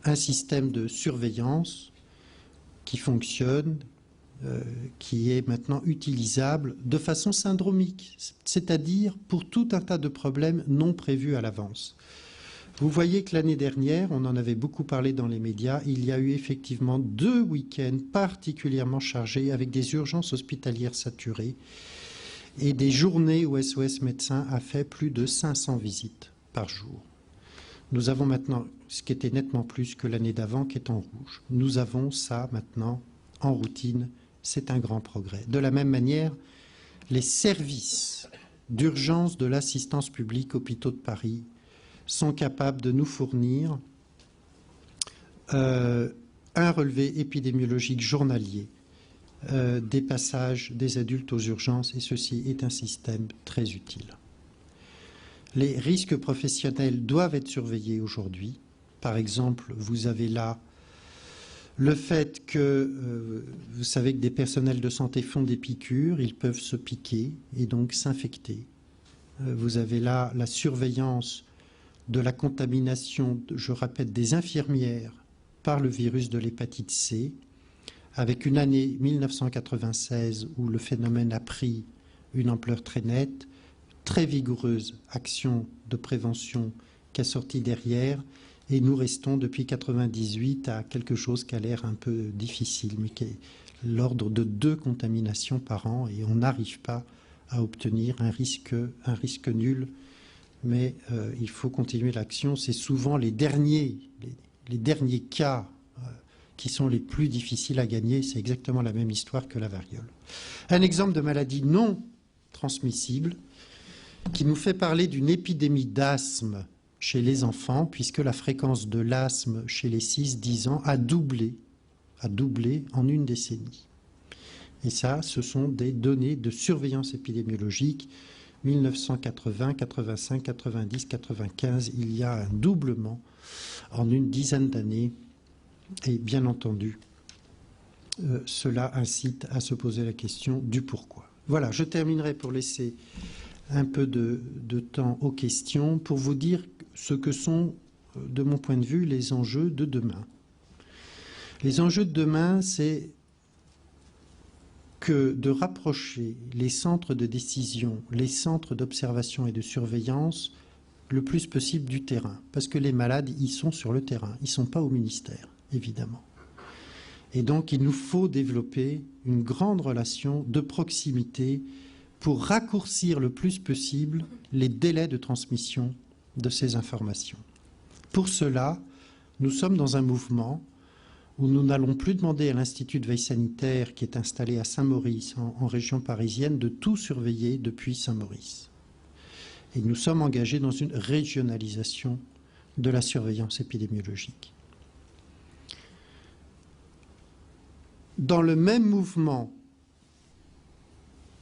un système de surveillance qui fonctionne, qui est maintenant utilisable de façon syndromique, c'est-à-dire pour tout un tas de problèmes non prévus à l'avance. Vous voyez que l'année dernière, on en avait beaucoup parlé dans les médias, il y a eu effectivement 2 week-ends particulièrement chargés avec des urgences hospitalières saturées et des journées où SOS Médecins a fait plus de 500 visites par jour. Nous avons maintenant, ce qui était nettement plus que l'année d'avant, qui est en rouge. Nous avons ça maintenant en routine. C'est un grand progrès. De la même manière, les services d'urgence de l'assistance publique Hôpitaux de Paris sont capables de nous fournir un relevé épidémiologique journalier des passages des adultes aux urgences, et ceci est un système très utile. Les risques professionnels doivent être surveillés aujourd'hui. Par exemple, vous avez là le fait que, vous savez que des personnels de santé font des piqûres, ils peuvent se piquer et donc s'infecter. Vous avez là la surveillance de la contamination, je répète, des infirmières par le virus de l'hépatite C, avec une année 1996 où le phénomène a pris une ampleur très nette, très vigoureuse action de prévention qui a sorti derrière. Et nous restons depuis 1998 à quelque chose qui a l'air un peu difficile, mais qui est l'ordre de 2 contaminations par an, et on n'arrive pas à obtenir un risque nul. Mais il faut continuer l'action. C'est souvent les derniers cas qui sont les plus difficiles à gagner. C'est exactement la même histoire que la variole. Un exemple de maladie non transmissible qui nous fait parler d'une épidémie d'asthme chez les enfants, puisque la fréquence de l'asthme chez les 6-10 ans a doublé en une décennie. Et ça, ce sont des données de surveillance épidémiologique 1980, 85, 90, 95. Il y a un doublement en une dizaine d'années. Et bien entendu, cela incite à se poser la question du pourquoi. Voilà, je terminerai pour laisser un peu de temps aux questions pour vous dire ce que sont, de mon point de vue, les enjeux de demain. Les enjeux de demain, c'est que de rapprocher les centres de décision, les centres d'observation et de surveillance le plus possible du terrain. Parce que les malades, ils sont sur le terrain, ils ne sont pas au ministère, évidemment. Et donc, il nous faut développer une grande relation de proximité pour raccourcir le plus possible les délais de transmission de ces informations. Pour cela, nous sommes dans un mouvement où nous n'allons plus demander à l'Institut de veille sanitaire qui est installé à Saint-Maurice, en région parisienne, de tout surveiller depuis Saint-Maurice. Et nous sommes engagés dans une régionalisation de la surveillance épidémiologique. Dans le même mouvement,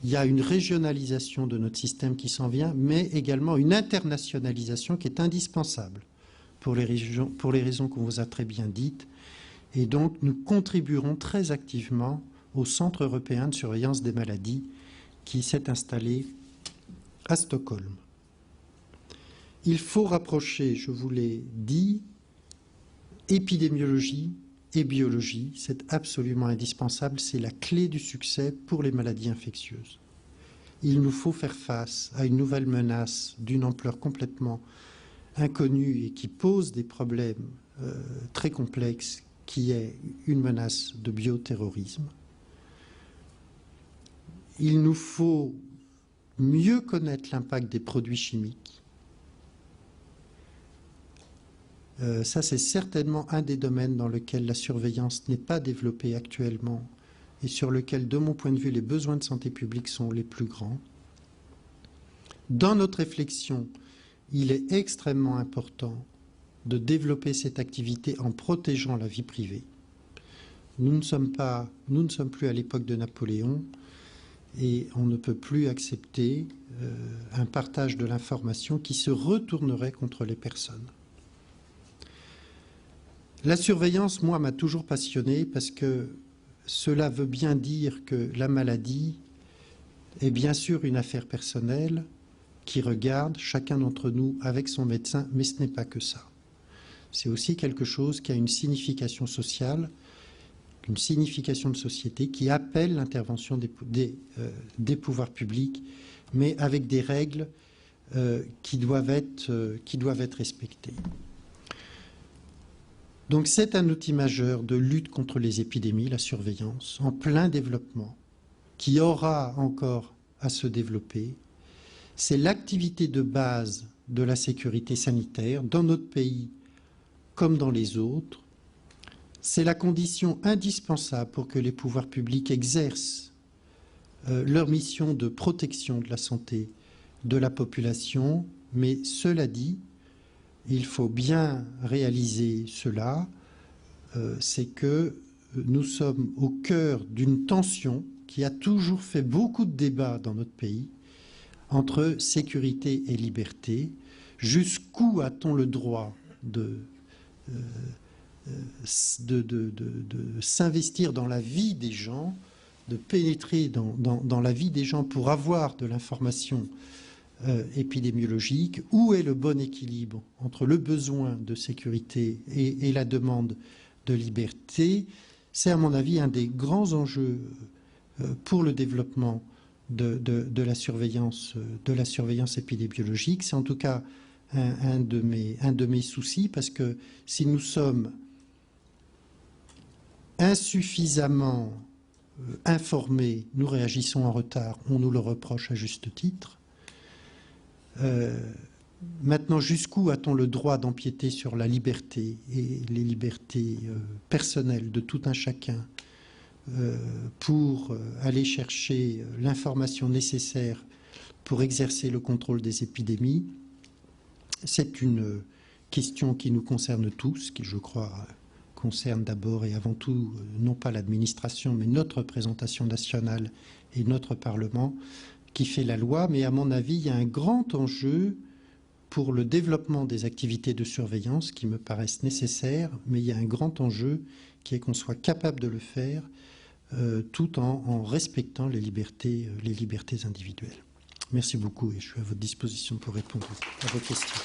il y a une régionalisation de notre système qui s'en vient, mais également une internationalisation qui est indispensable pour les raisons qu'on vous a très bien dites. Et donc, nous contribuerons très activement au Centre européen de surveillance des maladies qui s'est installé à Stockholm. Il faut rapprocher, je vous l'ai dit, épidémiologie et biologie. C'est absolument indispensable. C'est la clé du succès pour les maladies infectieuses. Il nous faut faire face à une nouvelle menace d'une ampleur complètement inconnue et qui pose des problèmes très complexes, qui est une menace de bioterrorisme. Il nous faut mieux connaître l'impact des produits chimiques. Ça, c'est certainement un des domaines dans lequel la surveillance n'est pas développée actuellement et sur lequel, de mon point de vue, les besoins de santé publique sont les plus grands. Dans notre réflexion, il est extrêmement important de développer cette activité en protégeant la vie privée. Nous ne sommes plus à l'époque de Napoléon et on ne peut plus accepter un partage de l'information qui se retournerait contre les personnes. La surveillance, moi, m'a toujours passionné parce que cela veut bien dire que la maladie est bien sûr une affaire personnelle qui regarde chacun d'entre nous avec son médecin, mais ce n'est pas que ça. C'est aussi quelque chose qui a une signification sociale, une signification de société qui appelle l'intervention des pouvoirs publics, mais avec des règles qui doivent être respectées. Donc c'est un outil majeur de lutte contre les épidémies, la surveillance, en plein développement, qui aura encore à se développer. C'est l'activité de base de la sécurité sanitaire dans notre pays comme dans les autres. C'est la condition indispensable pour que les pouvoirs publics exercent leur mission de protection de la santé de la population. Mais cela dit, il faut bien réaliser cela, c'est que nous sommes au cœur d'une tension qui a toujours fait beaucoup de débats dans notre pays entre sécurité et liberté. Jusqu'où a-t-on le droit de s'investir dans la vie des gens, de pénétrer dans la vie des gens pour avoir de l'information épidémiologique? Où est le bon équilibre entre le besoin de sécurité et la demande de liberté? C'est à mon avis un des grands enjeux pour le développement de la surveillance épidémiologique. C'est en tout cas un de mes soucis, parce que si nous sommes insuffisamment informés, nous réagissons en retard, on nous le reproche à juste titre. Maintenant, jusqu'où a-t-on le droit d'empiéter sur la liberté et les libertés personnelles de tout un chacun pour aller chercher l'information nécessaire pour exercer le contrôle des épidémies? C'est une question qui nous concerne tous, qui, je crois, concerne d'abord et avant tout, non pas l'administration, mais notre représentation nationale et notre Parlement, qui fait la loi. Mais à mon avis, il y a un grand enjeu pour le développement des activités de surveillance qui me paraissent nécessaires, mais il y a un grand enjeu qui est qu'on soit capable de le faire tout en respectant les libertés individuelles. Merci beaucoup et je suis à votre disposition pour répondre à vos questions.